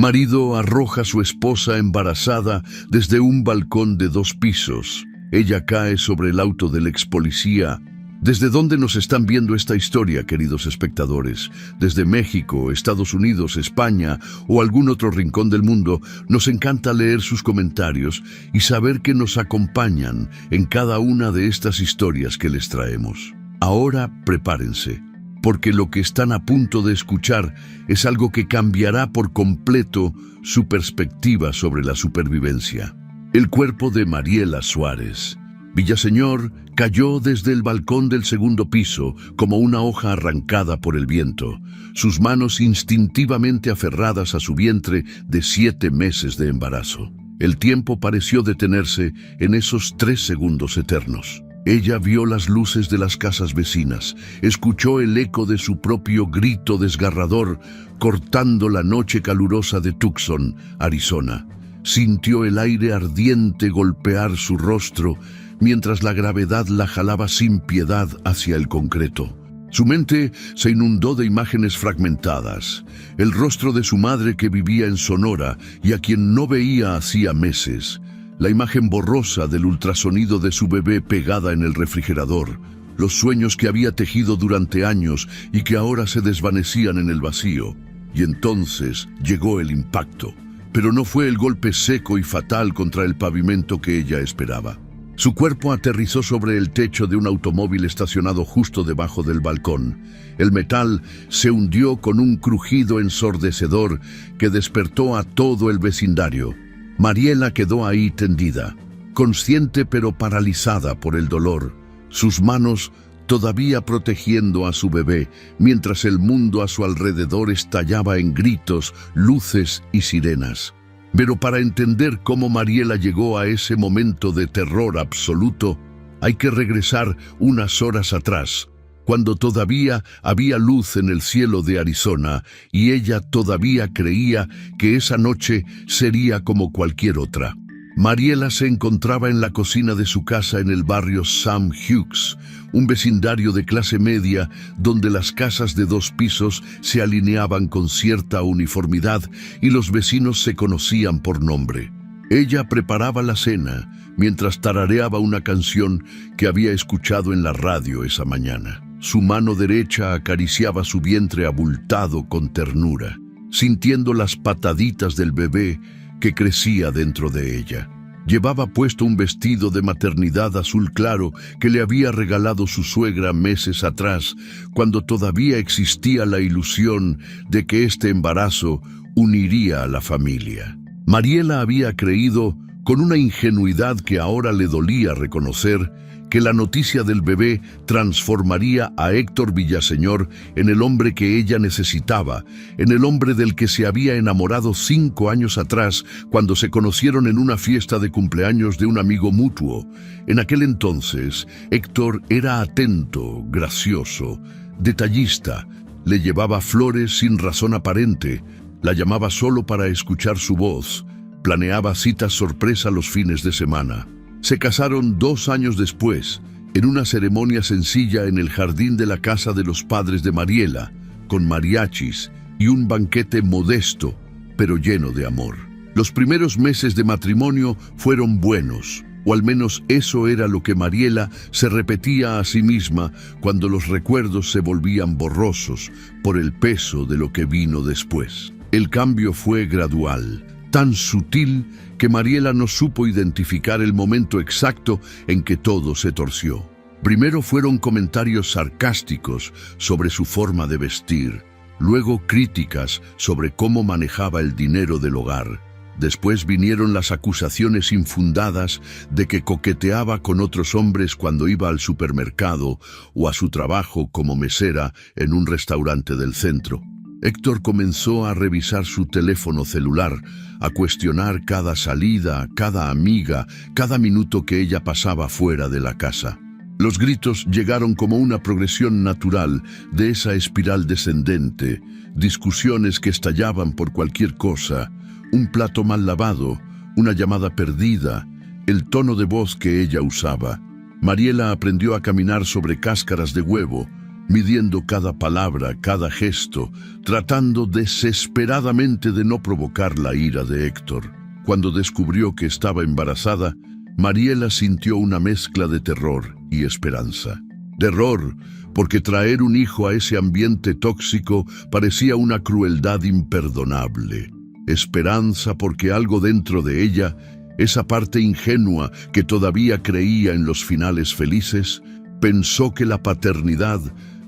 Marido arroja a su esposa embarazada desde un balcón de 2 pisos. Ella cae sobre el auto del ex policía. ¿Desde dónde nos están viendo esta historia, queridos espectadores? Desde México, Estados Unidos, España o algún otro rincón del mundo, nos encanta leer sus comentarios y saber que nos acompañan en cada una de estas historias que les traemos. Ahora prepárense, porque lo que están a punto de escuchar es algo que cambiará por completo su perspectiva sobre la supervivencia. El cuerpo de Mariela Suárez. Villaseñor cayó desde el balcón del 2º piso como una hoja arrancada por el viento, sus manos instintivamente aferradas a su vientre de 7 meses de embarazo. El tiempo pareció detenerse en esos 3 segundos eternos. Ella vio las luces de las casas vecinas, escuchó el eco de su propio grito desgarrador cortando la noche calurosa de Tucson, Arizona. Sintió el aire ardiente golpear su rostro mientras la gravedad la jalaba sin piedad hacia el concreto. Su mente se inundó de imágenes fragmentadas. El rostro de su madre que vivía en Sonora y a quien no veía hacía meses. La imagen borrosa del ultrasonido de su bebé pegada en el refrigerador. Los sueños que había tejido durante años y que ahora se desvanecían en el vacío. Y entonces llegó el impacto. Pero no fue el golpe seco y fatal contra el pavimento que ella esperaba. Su cuerpo aterrizó sobre el techo de un automóvil estacionado justo debajo del balcón. El metal se hundió con un crujido ensordecedor que despertó a todo el vecindario. Mariela quedó ahí tendida, consciente pero paralizada por el dolor, sus manos todavía protegiendo a su bebé, mientras el mundo a su alrededor estallaba en gritos, luces y sirenas. Pero para entender cómo Mariela llegó a ese momento de terror absoluto, hay que regresar unas horas atrás, cuando todavía había luz en el cielo de Arizona y ella todavía creía que esa noche sería como cualquier otra. Mariela se encontraba en la cocina de su casa en el barrio Sam Hughes, un vecindario de clase media donde las casas de 2 pisos se alineaban con cierta uniformidad y los vecinos se conocían por nombre. Ella preparaba la cena mientras tarareaba una canción que había escuchado en la radio esa mañana. Su mano derecha acariciaba su vientre abultado con ternura, sintiendo las pataditas del bebé que crecía dentro de ella. Llevaba puesto un vestido de maternidad azul claro que le había regalado su suegra meses atrás, cuando todavía existía la ilusión de que este embarazo uniría a la familia. Mariela había creído, con una ingenuidad que ahora le dolía reconocer, que la noticia del bebé transformaría a Héctor Villaseñor en el hombre que ella necesitaba, en el hombre del que se había enamorado 5 años atrás cuando se conocieron en una fiesta de cumpleaños de un amigo mutuo. En aquel entonces, Héctor era atento, gracioso, detallista, le llevaba flores sin razón aparente, la llamaba solo para escuchar su voz, planeaba citas sorpresa los fines de semana. Se casaron 2 años después, en una ceremonia sencilla en el jardín de la casa de los padres de Mariela, con mariachis y un banquete modesto, pero lleno de amor. Los primeros meses de matrimonio fueron buenos, o al menos eso era lo que Mariela se repetía a sí misma cuando los recuerdos se volvían borrosos por el peso de lo que vino después. El cambio fue gradual, tan sutil que Mariela no supo identificar el momento exacto en que todo se torció. Primero fueron comentarios sarcásticos sobre su forma de vestir, luego críticas sobre cómo manejaba el dinero del hogar. Después vinieron las acusaciones infundadas de que coqueteaba con otros hombres cuando iba al supermercado o a su trabajo como mesera en un restaurante del centro. Héctor comenzó a revisar su teléfono celular, a cuestionar cada salida, cada amiga, cada minuto que ella pasaba fuera de la casa. Los gritos llegaron como una progresión natural de esa espiral descendente, discusiones que estallaban por cualquier cosa, un plato mal lavado, una llamada perdida, el tono de voz que ella usaba. Mariela aprendió a caminar sobre cáscaras de huevo, midiendo cada palabra, cada gesto, tratando desesperadamente de no provocar la ira de Héctor. Cuando descubrió que estaba embarazada, Mariela sintió una mezcla de terror y esperanza. Terror, porque traer un hijo a ese ambiente tóxico parecía una crueldad imperdonable. Esperanza, porque algo dentro de ella, esa parte ingenua que todavía creía en los finales felices, pensó que la paternidad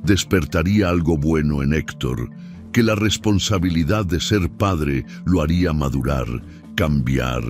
despertaría algo bueno en Héctor, que la responsabilidad de ser padre lo haría madurar, cambiar,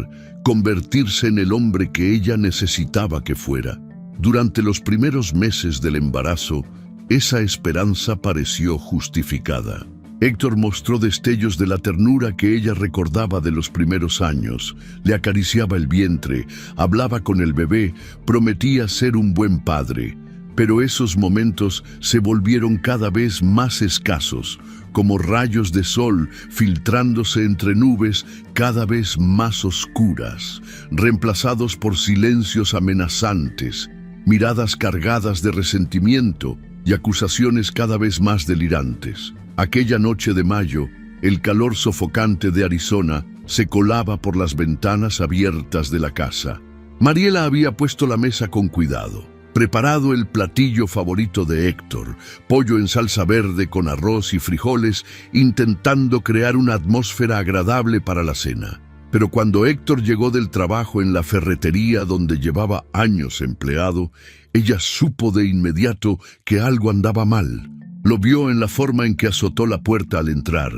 convertirse en el hombre que ella necesitaba que fuera. Durante los primeros meses del embarazo, esa esperanza pareció justificada. Héctor mostró destellos de la ternura que ella recordaba de los primeros años. Le acariciaba el vientre, hablaba con el bebé, prometía ser un buen padre. Pero esos momentos se volvieron cada vez más escasos, como rayos de sol filtrándose entre nubes cada vez más oscuras, reemplazados por silencios amenazantes, miradas cargadas de resentimiento y acusaciones cada vez más delirantes. Aquella noche de mayo, el calor sofocante de Arizona se colaba por las ventanas abiertas de la casa. Mariela había puesto la mesa con cuidado, preparado el platillo favorito de Héctor, pollo en salsa verde con arroz y frijoles, intentando crear una atmósfera agradable para la cena. Pero cuando Héctor llegó del trabajo en la ferretería donde llevaba años empleado, ella supo de inmediato que algo andaba mal. Lo vio en la forma en que azotó la puerta al entrar,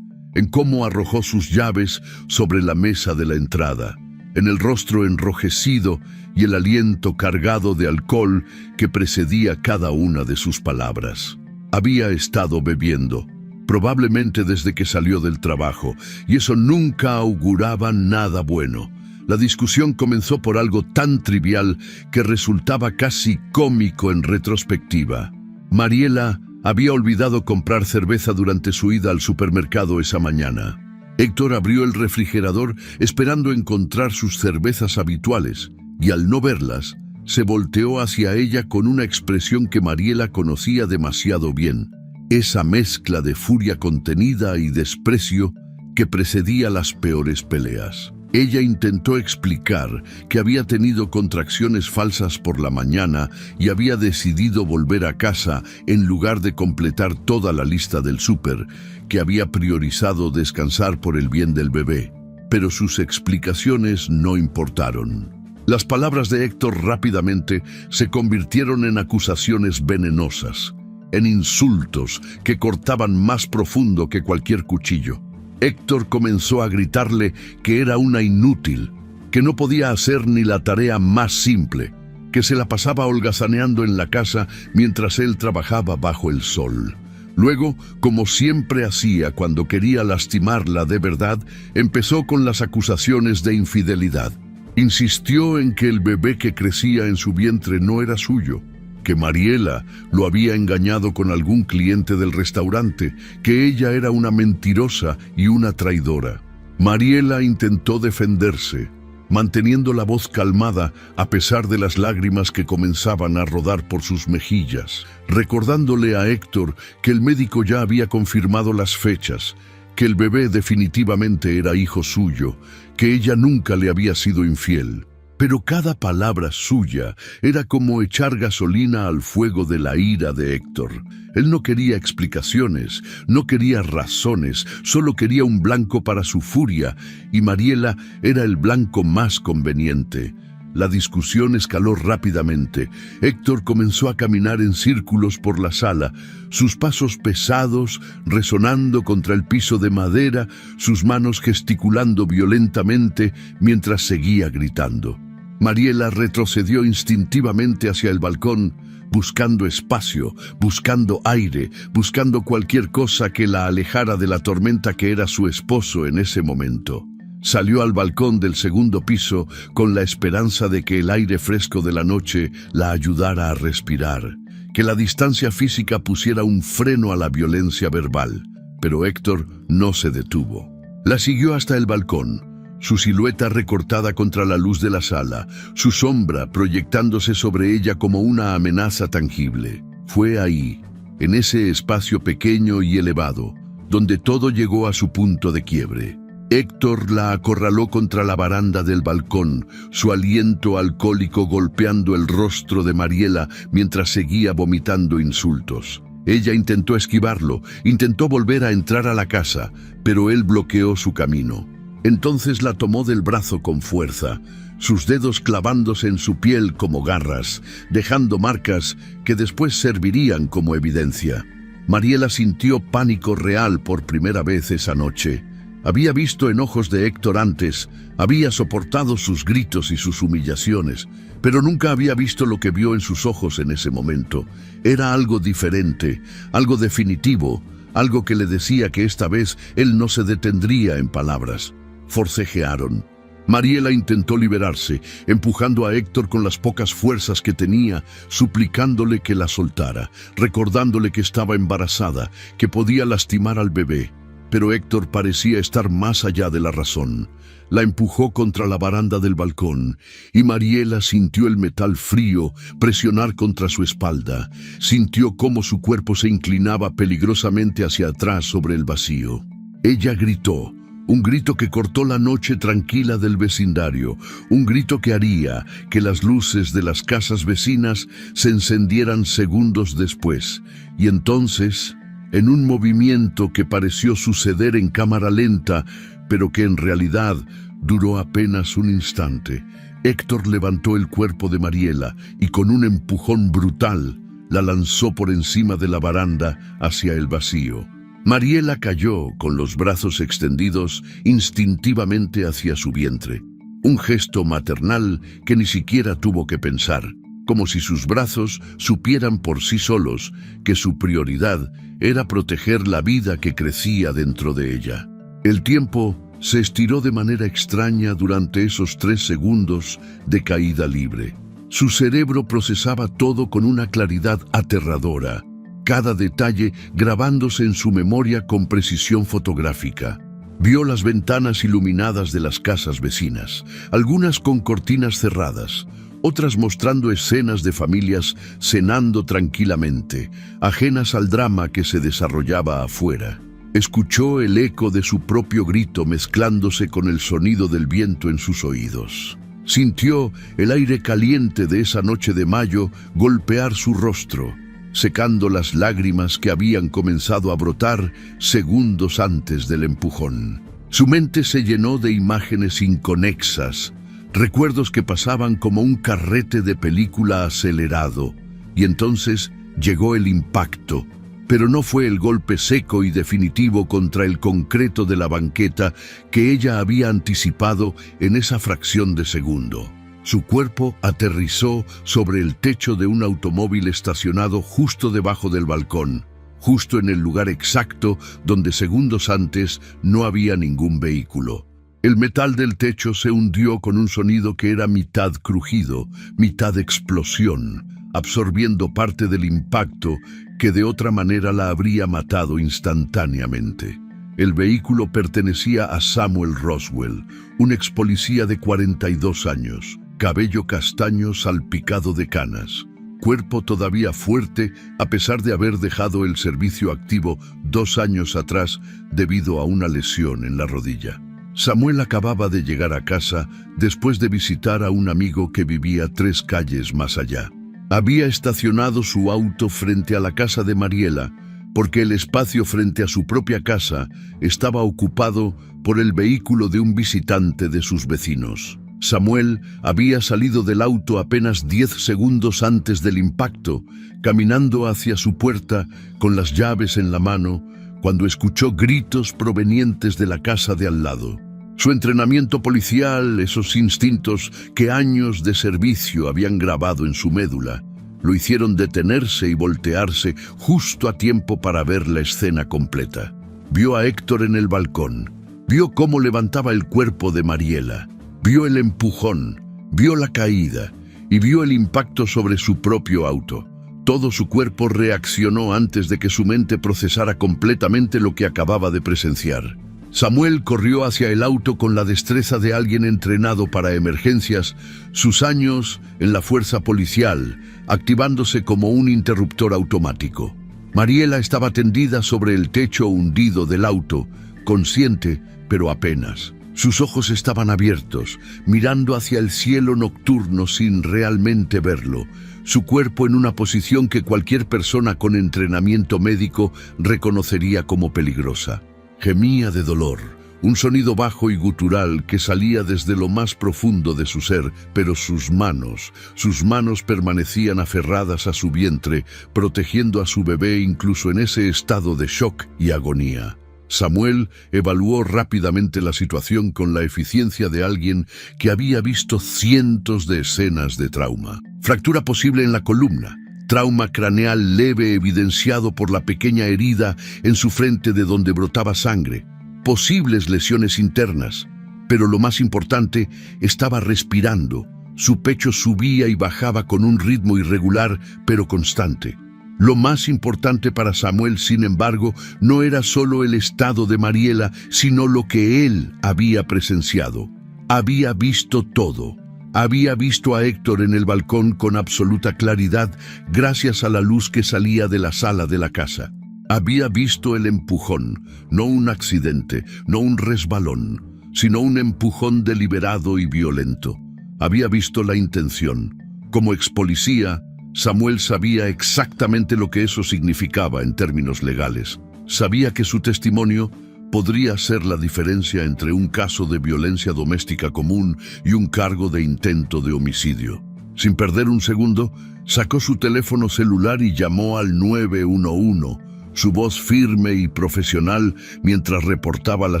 en cómo arrojó sus llaves sobre la mesa de la entrada, en el rostro enrojecido y el aliento cargado de alcohol que precedía cada una de sus palabras. Había estado bebiendo, probablemente desde que salió del trabajo, y eso nunca auguraba nada bueno. La discusión comenzó por algo tan trivial que resultaba casi cómico en retrospectiva. Mariela había olvidado comprar cerveza durante su ida al supermercado esa mañana. Héctor abrió el refrigerador esperando encontrar sus cervezas habituales, y al no verlas, se volteó hacia ella con una expresión que Mariela conocía demasiado bien. Esa mezcla de furia contenida y desprecio que precedía las peores peleas. Ella intentó explicar que había tenido contracciones falsas por la mañana y había decidido volver a casa en lugar de completar toda la lista del súper, que había priorizado descansar por el bien del bebé. Pero sus explicaciones no importaron. Las palabras de Héctor rápidamente se convirtieron en acusaciones venenosas, en insultos que cortaban más profundo que cualquier cuchillo. Héctor comenzó a gritarle que era una inútil, que no podía hacer ni la tarea más simple, que se la pasaba holgazaneando en la casa mientras él trabajaba bajo el sol. Luego, como siempre hacía cuando quería lastimarla de verdad, empezó con las acusaciones de infidelidad. Insistió en que el bebé que crecía en su vientre no era suyo, que Mariela lo había engañado con algún cliente del restaurante, que ella era una mentirosa y una traidora. Mariela intentó defenderse, manteniendo la voz calmada a pesar de las lágrimas que comenzaban a rodar por sus mejillas, recordándole a Héctor que el médico ya había confirmado las fechas, que el bebé definitivamente era hijo suyo, que ella nunca le había sido infiel. Pero cada palabra suya era como echar gasolina al fuego de la ira de Héctor. Él no quería explicaciones, no quería razones, solo quería un blanco para su furia, y Mariela era el blanco más conveniente. La discusión escaló rápidamente. Héctor comenzó a caminar en círculos por la sala, sus pasos pesados, resonando contra el piso de madera, sus manos gesticulando violentamente mientras seguía gritando. Mariela retrocedió instintivamente hacia el balcón, buscando espacio, buscando aire, buscando cualquier cosa que la alejara de la tormenta que era su esposo en ese momento. Salió al balcón del segundo piso con la esperanza de que el aire fresco de la noche la ayudara a respirar, que la distancia física pusiera un freno a la violencia verbal. Pero Héctor no se detuvo. La siguió hasta el balcón, su silueta recortada contra la luz de la sala, su sombra proyectándose sobre ella como una amenaza tangible. Fue ahí, en ese espacio pequeño y elevado, donde todo llegó a su punto de quiebre. Héctor la acorraló contra la baranda del balcón, su aliento alcohólico golpeando el rostro de Mariela mientras seguía vomitando insultos. Ella intentó esquivarlo, intentó volver a entrar a la casa, pero él bloqueó su camino. Entonces la tomó del brazo con fuerza, sus dedos clavándose en su piel como garras, dejando marcas que después servirían como evidencia. Mariela sintió pánico real por primera vez esa noche. Había visto enojos de Héctor antes, había soportado sus gritos y sus humillaciones, pero nunca había visto lo que vio en sus ojos en ese momento. Era algo diferente, algo definitivo, algo que le decía que esta vez él no se detendría en palabras. Forcejearon. Mariela intentó liberarse, empujando a Héctor con las pocas fuerzas que tenía, suplicándole que la soltara, recordándole que estaba embarazada, que podía lastimar al bebé. Pero Héctor parecía estar más allá de la razón. La empujó contra la baranda del balcón y Mariela sintió el metal frío presionar contra su espalda. Sintió cómo su cuerpo se inclinaba peligrosamente hacia atrás sobre el vacío. Ella gritó, un grito que cortó la noche tranquila del vecindario, un grito que haría que las luces de las casas vecinas se encendieran segundos después. Y entonces, en un movimiento que pareció suceder en cámara lenta, pero que en realidad duró apenas un instante, Héctor levantó el cuerpo de Mariela y con un empujón brutal la lanzó por encima de la baranda hacia el vacío. Mariela cayó con los brazos extendidos instintivamente hacia su vientre, un gesto maternal que ni siquiera tuvo que pensar, como si sus brazos supieran por sí solos que su prioridad era proteger la vida que crecía dentro de ella. El tiempo se estiró de manera extraña durante esos 3 segundos de caída libre. Su cerebro procesaba todo con una claridad aterradora, cada detalle grabándose en su memoria con precisión fotográfica. Vio las ventanas iluminadas de las casas vecinas, algunas con cortinas cerradas, otras mostrando escenas de familias cenando tranquilamente, ajenas al drama que se desarrollaba afuera. Escuchó el eco de su propio grito mezclándose con el sonido del viento en sus oídos. Sintió el aire caliente de esa noche de mayo golpear su rostro, secando las lágrimas que habían comenzado a brotar segundos antes del empujón. Su mente se llenó de imágenes inconexas, recuerdos que pasaban como un carrete de película acelerado, y entonces llegó el impacto, pero no fue el golpe seco y definitivo contra el concreto de la banqueta que ella había anticipado en esa fracción de segundo. Su cuerpo aterrizó sobre el techo de un automóvil estacionado justo debajo del balcón, justo en el lugar exacto donde segundos antes no había ningún vehículo. El metal del techo se hundió con un sonido que era mitad crujido, mitad explosión, absorbiendo parte del impacto que de otra manera la habría matado instantáneamente. El vehículo pertenecía a Samuel Roswell, un ex policía de 42 años, cabello castaño salpicado de canas, cuerpo todavía fuerte a pesar de haber dejado el servicio activo 2 años atrás debido a una lesión en la rodilla. Samuel acababa de llegar a casa después de visitar a un amigo que vivía 3 calles más allá. Había estacionado su auto frente a la casa de Mariela porque el espacio frente a su propia casa estaba ocupado por el vehículo de un visitante de sus vecinos. Samuel había salido del auto apenas 10 segundos antes del impacto, caminando hacia su puerta con las llaves en la mano, cuando escuchó gritos provenientes de la casa de al lado. Su entrenamiento policial, esos instintos que años de servicio habían grabado en su médula, lo hicieron detenerse y voltearse justo a tiempo para ver la escena completa. Vio a Héctor en el balcón, vio cómo levantaba el cuerpo de Mariela, vio el empujón, vio la caída y vio el impacto sobre su propio auto. Todo su cuerpo reaccionó antes de que su mente procesara completamente lo que acababa de presenciar. Samuel corrió hacia el auto con la destreza de alguien entrenado para emergencias, sus años en la fuerza policial, activándose como un interruptor automático. Mariela estaba tendida sobre el techo hundido del auto, consciente, pero apenas. Sus ojos estaban abiertos, mirando hacia el cielo nocturno sin realmente verlo, su cuerpo en una posición que cualquier persona con entrenamiento médico reconocería como peligrosa. Gemía de dolor, un sonido bajo y gutural que salía desde lo más profundo de su ser, pero sus manos permanecían aferradas a su vientre, protegiendo a su bebé incluso en ese estado de shock y agonía. Samuel evaluó rápidamente la situación con la eficiencia de alguien que había visto cientos de escenas de trauma. Fractura posible en la columna, trauma craneal leve evidenciado por la pequeña herida en su frente de donde brotaba sangre, posibles lesiones internas, pero lo más importante, estaba respirando. Su pecho subía y bajaba con un ritmo irregular pero constante. Lo más importante para Samuel, sin embargo, no era solo el estado de Mariela, sino lo que él había presenciado. Había visto todo. Había visto a Héctor en el balcón con absoluta claridad gracias a la luz que salía de la sala de la casa. Había visto el empujón, no un accidente, no un resbalón, sino un empujón deliberado y violento. Había visto la intención. Como expolicía, Samuel sabía exactamente lo que eso significaba en términos legales. Sabía que su testimonio podría ser la diferencia entre un caso de violencia doméstica común y un cargo de intento de homicidio. Sin perder un segundo, sacó su teléfono celular y llamó al 911, su voz firme y profesional mientras reportaba la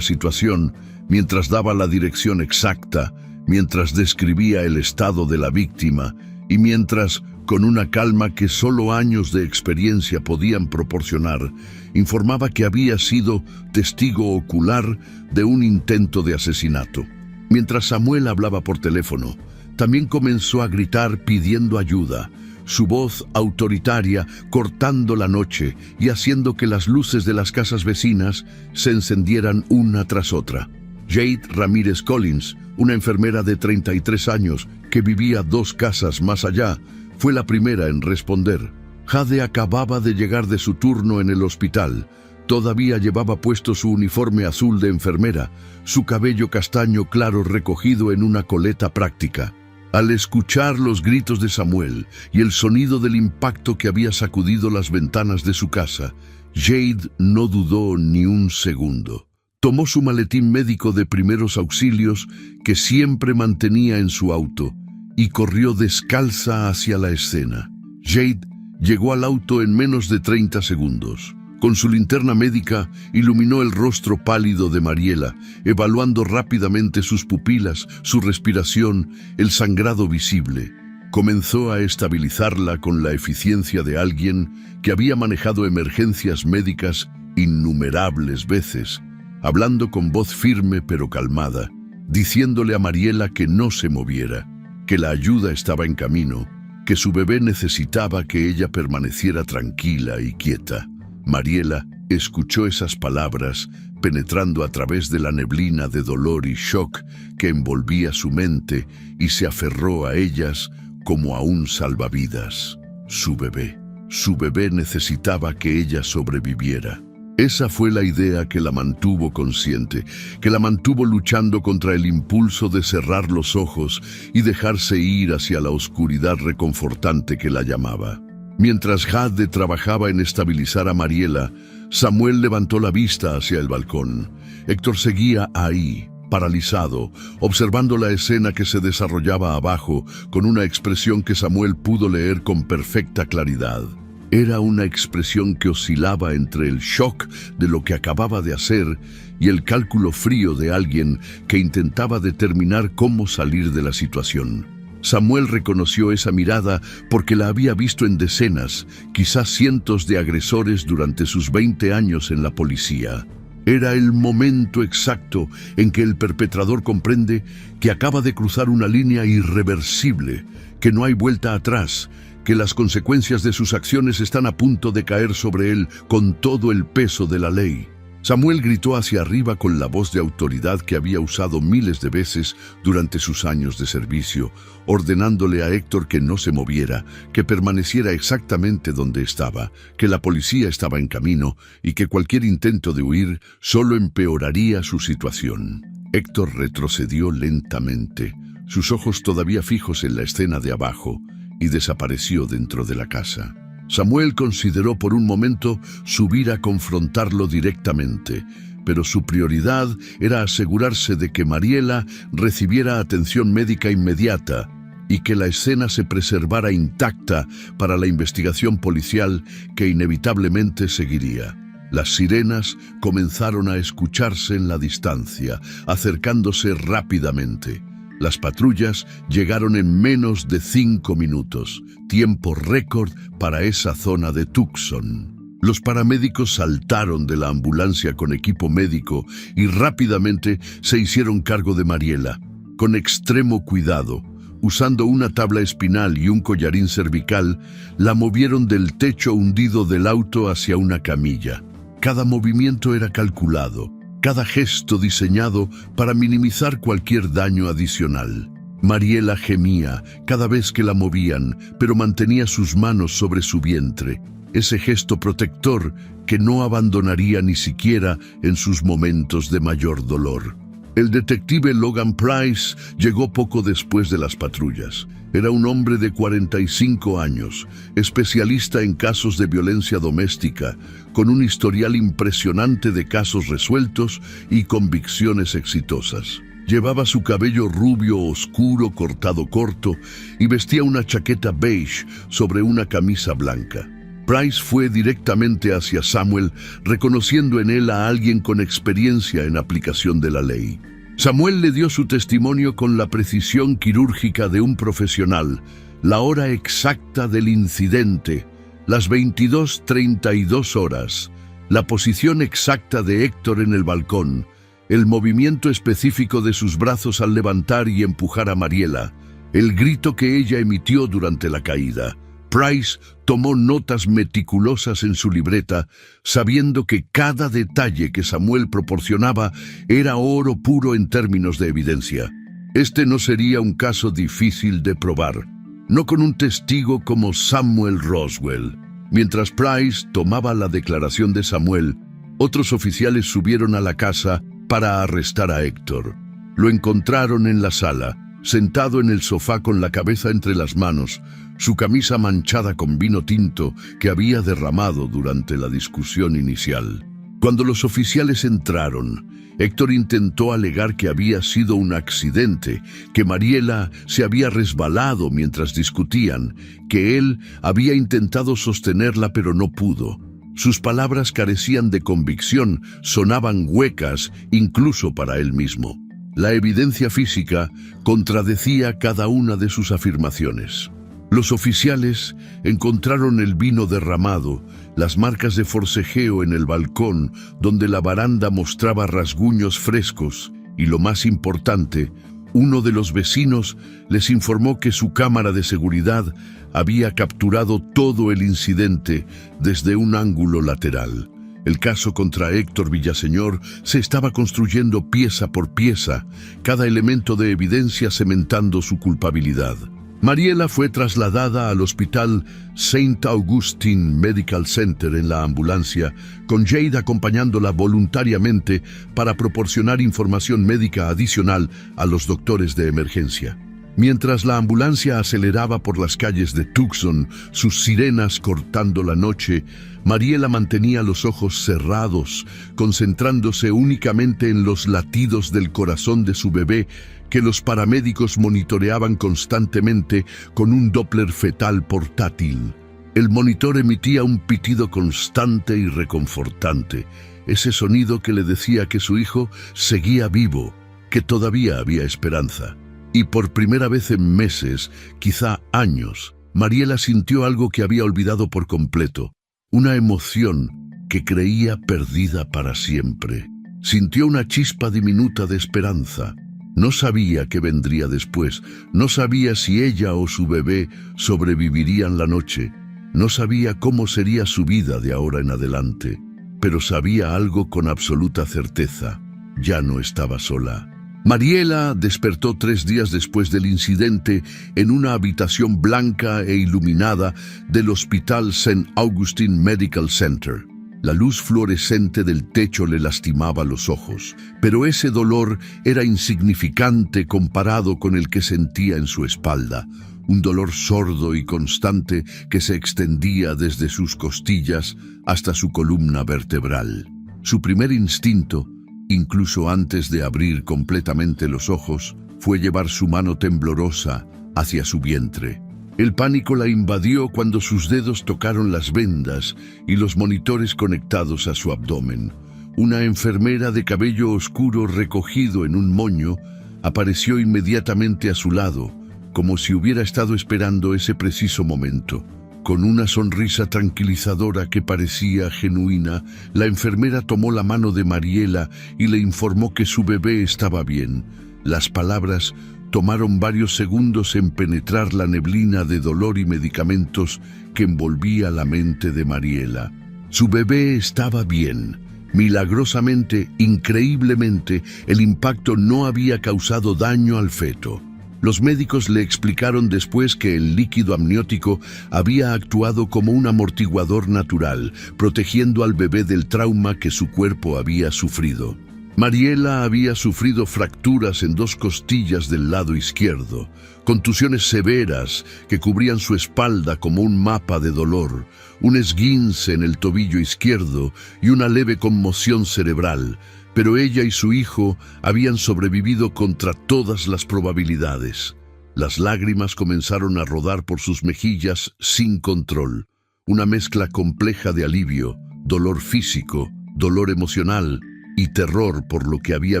situación, mientras daba la dirección exacta, mientras describía el estado de la víctima y mientras, con una calma que solo años de experiencia podían proporcionar, informaba que había sido testigo ocular de un intento de asesinato. Mientras Samuel hablaba por teléfono, también comenzó a gritar pidiendo ayuda, su voz autoritaria cortando la noche y haciendo que las luces de las casas vecinas se encendieran una tras otra. Jade Ramírez Collins, una enfermera de 33 años que vivía 2 casas más allá, fue la primera en responder. Jade acababa de llegar de su turno en el hospital. Todavía llevaba puesto su uniforme azul de enfermera, su cabello castaño claro recogido en una coleta práctica. Al escuchar los gritos de Samuel y el sonido del impacto que había sacudido las ventanas de su casa, Jade no dudó ni un segundo. Tomó su maletín médico de primeros auxilios que siempre mantenía en su auto y corrió descalza hacia la escena. Jade llegó al auto en menos de 30 segundos. Con su linterna médica iluminó el rostro pálido de Mariela, evaluando rápidamente sus pupilas, su respiración, el sangrado visible. Comenzó a estabilizarla con la eficiencia de alguien que había manejado emergencias médicas innumerables veces, hablando con voz firme pero calmada, diciéndole a Mariela que no se moviera, que la ayuda estaba en camino, que su bebé necesitaba que ella permaneciera tranquila y quieta. Mariela escuchó esas palabras penetrando a través de la neblina de dolor y shock que envolvía su mente y se aferró a ellas como a un salvavidas. Su bebé necesitaba que ella sobreviviera. Esa fue la idea que la mantuvo consciente, que la mantuvo luchando contra el impulso de cerrar los ojos y dejarse ir hacia la oscuridad reconfortante que la llamaba. Mientras Jade trabajaba en estabilizar a Mariela, Samuel levantó la vista hacia el balcón. Héctor seguía ahí, paralizado, observando la escena que se desarrollaba abajo, con una expresión que Samuel pudo leer con perfecta claridad. Era una expresión que oscilaba entre el shock de lo que acababa de hacer y el cálculo frío de alguien que intentaba determinar cómo salir de la situación. Samuel reconoció esa mirada porque la había visto en decenas, quizás cientos de agresores durante sus 20 años en la policía. Era el momento exacto en que el perpetrador comprende que acaba de cruzar una línea irreversible, que no hay vuelta atrás, que las consecuencias de sus acciones están a punto de caer sobre él con todo el peso de la ley. Samuel gritó hacia arriba con la voz de autoridad que había usado miles de veces durante sus años de servicio, ordenándole a Héctor que no se moviera, que permaneciera exactamente donde estaba, que la policía estaba en camino y que cualquier intento de huir solo empeoraría su situación. Héctor retrocedió lentamente, sus ojos todavía fijos en la escena de abajo, y desapareció dentro de la casa. Samuel consideró por un momento subir a confrontarlo directamente, pero su prioridad era asegurarse de que Mariela recibiera atención médica inmediata y que la escena se preservara intacta para la investigación policial que inevitablemente seguiría. Las sirenas comenzaron a escucharse en la distancia, acercándose rápidamente. Las patrullas llegaron en menos de 5 minutos, tiempo récord para esa zona de Tucson. Los paramédicos saltaron de la ambulancia con equipo médico y rápidamente se hicieron cargo de Mariela. Con extremo cuidado, usando una tabla espinal y un collarín cervical, la movieron del techo hundido del auto hacia una camilla. Cada movimiento era calculado, cada gesto diseñado para minimizar cualquier daño adicional. Mariela gemía cada vez que la movían, pero mantenía sus manos sobre su vientre, ese gesto protector que no abandonaría ni siquiera en sus momentos de mayor dolor. El detective Logan Price llegó poco después de las patrullas. Era un hombre de 45 años, especialista en casos de violencia doméstica, con un historial impresionante de casos resueltos y convicciones exitosas. Llevaba su cabello rubio oscuro cortado corto y vestía una chaqueta beige sobre una camisa blanca. Price fue directamente hacia Samuel, reconociendo en él a alguien con experiencia en aplicación de la ley. Samuel le dio su testimonio con la precisión quirúrgica de un profesional, la hora exacta del incidente, las 22:32 horas, la posición exacta de Héctor en el balcón, el movimiento específico de sus brazos al levantar y empujar a Mariela, el grito que ella emitió durante la caída. Price tomó notas meticulosas en su libreta, sabiendo que cada detalle que Samuel proporcionaba era oro puro en términos de evidencia. Este no sería un caso difícil de probar, no con un testigo como Samuel Roswell. Mientras Price tomaba la declaración de Samuel, otros oficiales subieron a la casa para arrestar a Héctor. Lo encontraron en la sala, sentado en el sofá con la cabeza entre las manos, su camisa manchada con vino tinto que había derramado durante la discusión inicial. Cuando los oficiales entraron, Héctor intentó alegar que había sido un accidente, que Mariela se había resbalado mientras discutían, que él había intentado sostenerla pero no pudo. Sus palabras carecían de convicción, sonaban huecas incluso para él mismo. La evidencia física contradecía cada una de sus afirmaciones. Los oficiales encontraron el vino derramado, las marcas de forcejeo en el balcón donde la baranda mostraba rasguños frescos y, lo más importante, uno de los vecinos les informó que su cámara de seguridad había capturado todo el incidente desde un ángulo lateral. El caso contra Héctor Villaseñor se estaba construyendo pieza por pieza, cada elemento de evidencia cementando su culpabilidad. Mariela fue trasladada al hospital St. Augustine Medical Center en la ambulancia, con Jade acompañándola voluntariamente para proporcionar información médica adicional a los doctores de emergencia. Mientras la ambulancia aceleraba por las calles de Tucson, sus sirenas cortando la noche, Mariela mantenía los ojos cerrados, concentrándose únicamente en los latidos del corazón de su bebé, que los paramédicos monitoreaban constantemente con un Doppler fetal portátil. El monitor emitía un pitido constante y reconfortante, ese sonido que le decía que su hijo seguía vivo, que todavía había esperanza. Y por primera vez en meses, quizá años, Mariela sintió algo que había olvidado por completo, una emoción que creía perdida para siempre. Sintió una chispa diminuta de esperanza. No sabía qué vendría después, no sabía si ella o su bebé sobrevivirían la noche, no sabía cómo sería su vida de ahora en adelante. pero sabía algo con absoluta certeza: ya no estaba sola. Mariela despertó 3 días después del incidente en una habitación blanca e iluminada del Hospital St. Augustine Medical Center. La luz fluorescente del techo le lastimaba los ojos, pero ese dolor era insignificante comparado con el que sentía en su espalda, un dolor sordo y constante que se extendía desde sus costillas hasta su columna vertebral. Su primer instinto, incluso antes de abrir completamente los ojos, fue llevar su mano temblorosa hacia su vientre. El pánico la invadió cuando sus dedos tocaron las vendas y los monitores conectados a su abdomen. Una enfermera de cabello oscuro recogido en un moño apareció inmediatamente a su lado, como si hubiera estado esperando ese preciso momento. Con una sonrisa tranquilizadora que parecía genuina, la enfermera tomó la mano de Mariela y le informó que su bebé estaba bien. Las palabras tomaron varios segundos en penetrar la neblina de dolor y medicamentos que envolvía la mente de Mariela. Su bebé estaba bien. Milagrosamente, increíblemente, el impacto no había causado daño al feto. Los médicos le explicaron después que el líquido amniótico había actuado como un amortiguador natural, protegiendo al bebé del trauma que su cuerpo había sufrido. Mariela había sufrido fracturas en 2 costillas del lado izquierdo, contusiones severas que cubrían su espalda como un mapa de dolor, un esguince en el tobillo izquierdo y una leve conmoción cerebral. Pero ella y su hijo habían sobrevivido contra todas las probabilidades. Las lágrimas comenzaron a rodar por sus mejillas sin control, una mezcla compleja de alivio, dolor físico, dolor emocional y terror por lo que había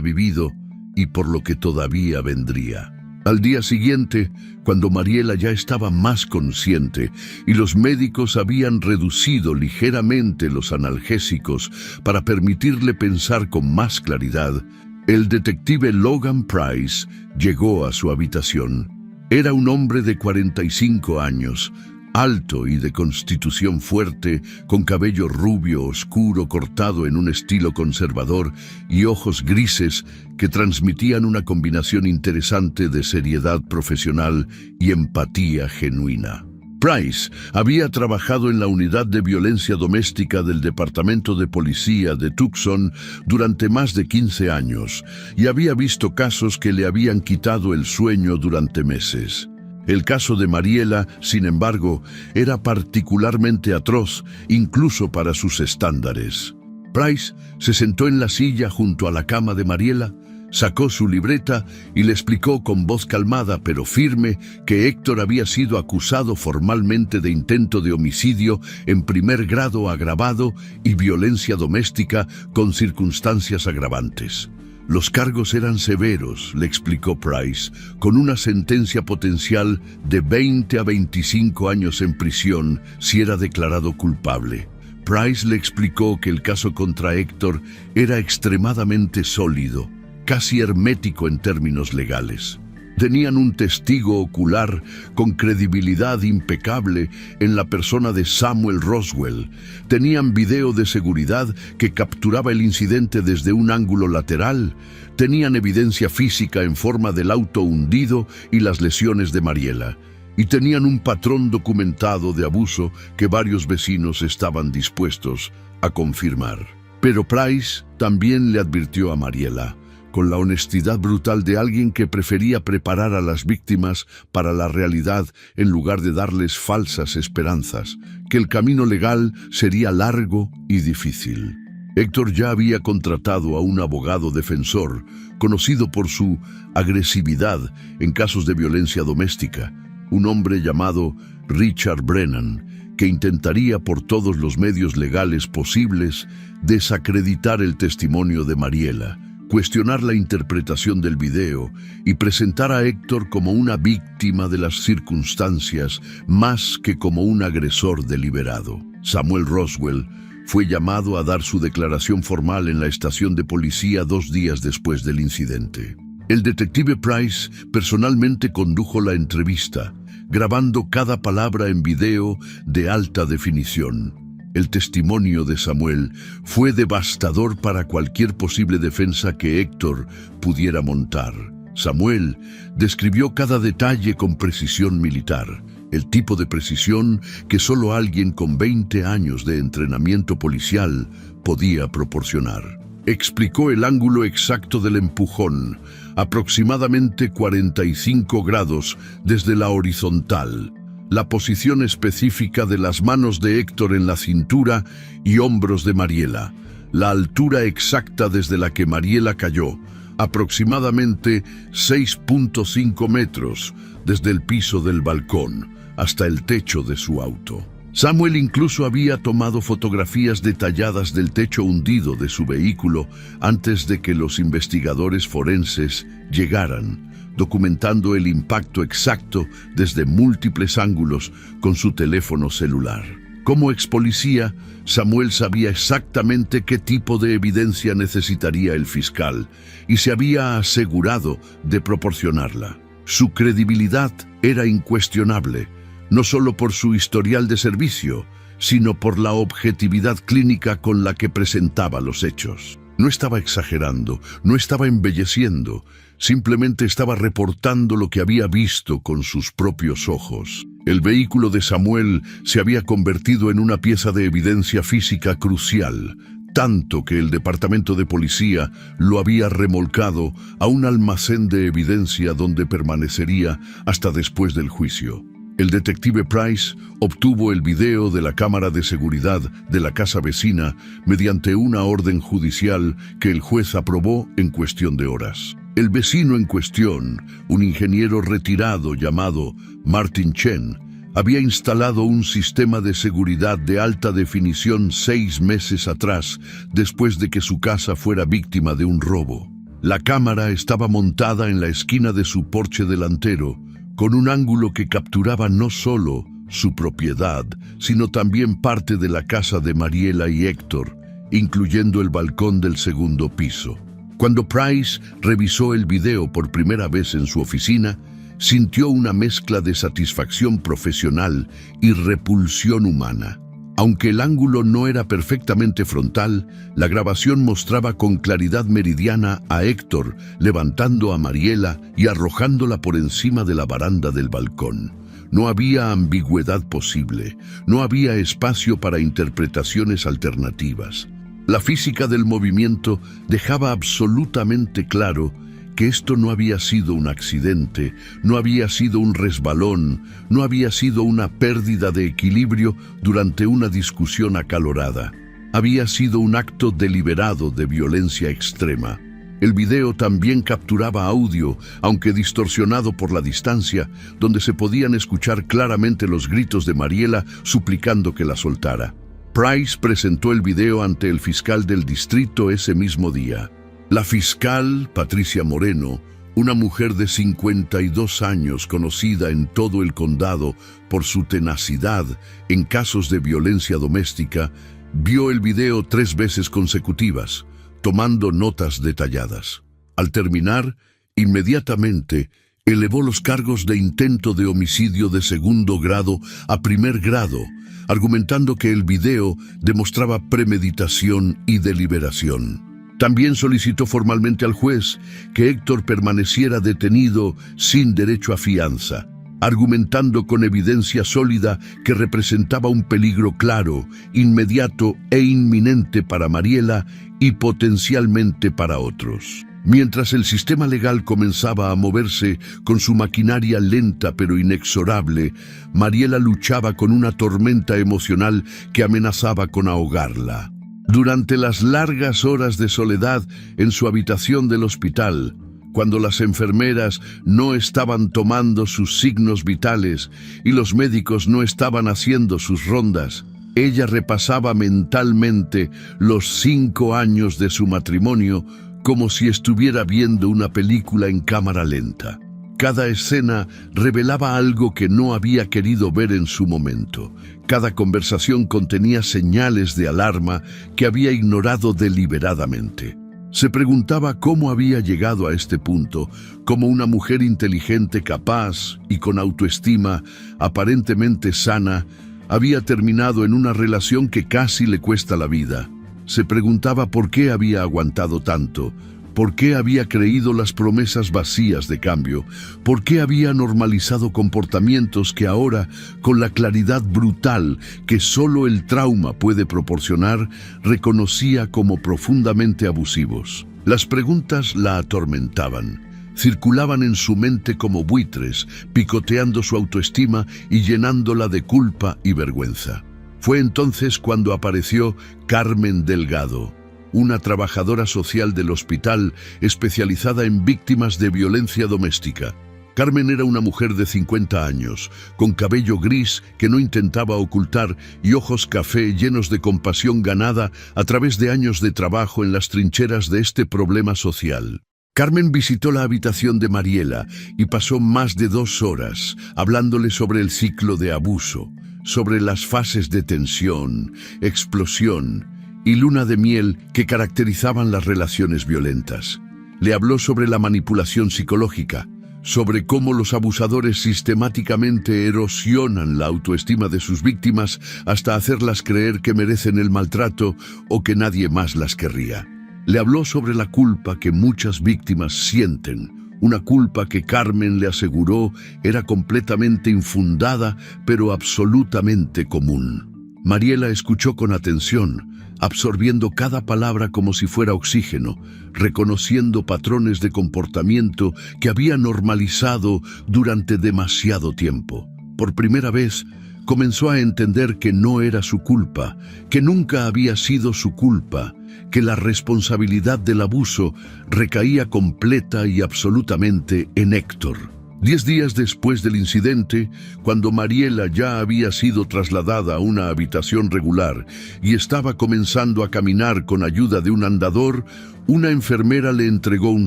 vivido y por lo que todavía vendría. Al día siguiente, cuando Mariela ya estaba más consciente y los médicos habían reducido ligeramente los analgésicos para permitirle pensar con más claridad, el detective Logan Price llegó a su habitación. Era un hombre de 45 años, alto y de constitución fuerte, con cabello rubio oscuro cortado en un estilo conservador y ojos grises que transmitían una combinación interesante de seriedad profesional y empatía genuina. Price había trabajado en la unidad de violencia doméstica del Departamento de Policía de Tucson durante más de 15 años y había visto casos que le habían quitado el sueño durante meses. El caso de Mariela, sin embargo, era particularmente atroz, incluso para sus estándares. Price se sentó en la silla junto a la cama de Mariela, sacó su libreta y le explicó con voz calmada pero firme que Héctor había sido acusado formalmente de intento de homicidio en primer grado agravado y violencia doméstica con circunstancias agravantes. Los cargos eran severos, le explicó Price, con una sentencia potencial de 20 a 25 años en prisión si era declarado culpable. Price le explicó que el caso contra Héctor era extremadamente sólido, casi hermético en términos legales. Tenían un testigo ocular con credibilidad impecable en la persona de Samuel Roswell. Tenían video de seguridad que capturaba el incidente desde un ángulo lateral. Tenían evidencia física en forma del auto hundido y las lesiones de Mariela. Y tenían un patrón documentado de abuso que varios vecinos estaban dispuestos a confirmar. Pero Price también le advirtió a Mariela, con la honestidad brutal de alguien que prefería preparar a las víctimas para la realidad en lugar de darles falsas esperanzas, que el camino legal sería largo y difícil. Héctor ya había contratado a un abogado defensor, conocido por su agresividad en casos de violencia doméstica, un hombre llamado Richard Brennan, que intentaría por todos los medios legales posibles desacreditar el testimonio de Mariela, cuestionar la interpretación del video y presentar a Héctor como una víctima de las circunstancias más que como un agresor deliberado. Samuel Roswell fue llamado a dar su declaración formal en la estación de policía 2 días después del incidente. El detective Price personalmente condujo la entrevista, grabando cada palabra en video de alta definición. El testimonio de Samuel fue devastador para cualquier posible defensa que Héctor pudiera montar. Samuel describió cada detalle con precisión militar, el tipo de precisión que solo alguien con 20 años de entrenamiento policial podía proporcionar. Explicó el ángulo exacto del empujón, aproximadamente 45 grados desde la horizontal, la posición específica de las manos de Héctor en la cintura y hombros de Mariela, la altura exacta desde la que Mariela cayó, aproximadamente 6.5 metros desde el piso del balcón hasta el techo de su auto. Samuel incluso había tomado fotografías detalladas del techo hundido de su vehículo antes de que los investigadores forenses llegaran, documentando el impacto exacto desde múltiples ángulos con su teléfono celular. Como ex policía, Samuel sabía exactamente qué tipo de evidencia necesitaría el fiscal y se había asegurado de proporcionarla. Su credibilidad era incuestionable, no solo por su historial de servicio, sino por la objetividad clínica con la que presentaba los hechos. No estaba exagerando, no estaba embelleciendo, simplemente estaba reportando lo que había visto con sus propios ojos. El vehículo de Samuel se había convertido en una pieza de evidencia física crucial, tanto que el departamento de policía lo había remolcado a un almacén de evidencia donde permanecería hasta después del juicio. El detective Price obtuvo el video de la cámara de seguridad de la casa vecina mediante una orden judicial que el juez aprobó en cuestión de horas. El vecino en cuestión, un ingeniero retirado llamado Martin Chen, había instalado un sistema de seguridad de alta definición 6 meses atrás, después de que su casa fuera víctima de un robo. La cámara estaba montada en la esquina de su porche delantero, con un ángulo que capturaba no solo su propiedad, sino también parte de la casa de Mariela y Héctor, incluyendo el balcón del segundo piso. Cuando Price revisó el video por primera vez en su oficina, sintió una mezcla de satisfacción profesional y repulsión humana. Aunque el ángulo no era perfectamente frontal, la grabación mostraba con claridad meridiana a Héctor levantando a Mariela y arrojándola por encima de la baranda del balcón. No había ambigüedad posible, no había espacio para interpretaciones alternativas. La física del movimiento dejaba absolutamente claro que esto no había sido un accidente, no había sido un resbalón, no había sido una pérdida de equilibrio durante una discusión acalorada. Había sido un acto deliberado de violencia extrema. El video también capturaba audio, aunque distorsionado por la distancia, donde se podían escuchar claramente los gritos de Mariela suplicando que la soltara. Price presentó el video ante el fiscal del distrito ese mismo día. La fiscal, Patricia Moreno, una mujer de 52 años conocida en todo el condado por su tenacidad en casos de violencia doméstica, vio el video 3 veces consecutivas, tomando notas detalladas. Al terminar, inmediatamente elevó los cargos de intento de homicidio de segundo grado a primer grado, argumentando que el video demostraba premeditación y deliberación. También solicitó formalmente al juez que Héctor permaneciera detenido sin derecho a fianza, argumentando con evidencia sólida que representaba un peligro claro, inmediato e inminente para Mariela y potencialmente para otros. Mientras el sistema legal comenzaba a moverse con su maquinaria lenta pero inexorable, Mariela luchaba con una tormenta emocional que amenazaba con ahogarla. Durante las largas horas de soledad en su habitación del hospital, cuando las enfermeras no estaban tomando sus signos vitales y los médicos no estaban haciendo sus rondas, ella repasaba mentalmente los 5 años de su matrimonio como si estuviera viendo una película en cámara lenta. Cada escena revelaba algo que no había querido ver en su momento. Cada conversación contenía señales de alarma que había ignorado deliberadamente. Se preguntaba cómo había llegado a este punto, como una mujer inteligente, capaz y con autoestima aparentemente sana, Había terminado en una relación que casi le cuesta la vida. Se preguntaba por qué había aguantado tanto, por qué había creído las promesas vacías de cambio, por qué había normalizado comportamientos que ahora, con la claridad brutal que solo el trauma puede proporcionar, reconocía como profundamente abusivos. Las preguntas la atormentaban. Circulaban en su mente como buitres, picoteando su autoestima y llenándola de culpa y vergüenza. Fue entonces cuando apareció Carmen Delgado, una trabajadora social del hospital especializada en víctimas de violencia doméstica. Carmen era una mujer de 50 años, con cabello gris que no intentaba ocultar y ojos café llenos de compasión ganada a través de años de trabajo en las trincheras de este problema social. Carmen visitó la habitación de Mariela y pasó más de 2 horas hablándole sobre el ciclo de abuso, sobre las fases de tensión, explosión y luna de miel que caracterizaban las relaciones violentas. Le habló sobre la manipulación psicológica, sobre cómo los abusadores sistemáticamente erosionan la autoestima de sus víctimas hasta hacerlas creer que merecen el maltrato o que nadie más las querría. Le habló sobre la culpa que muchas víctimas sienten, una culpa que Carmen le aseguró era completamente infundada, pero absolutamente común. Mariela escuchó con atención, absorbiendo cada palabra como si fuera oxígeno, reconociendo patrones de comportamiento que había normalizado durante demasiado tiempo. Por primera vez, comenzó a entender que no era su culpa, que nunca había sido su culpa, que la responsabilidad del abuso recaía completa y absolutamente en Héctor. 10 días después del incidente, cuando Mariela ya había sido trasladada a una habitación regular y estaba comenzando a caminar con ayuda de un andador, una enfermera le entregó un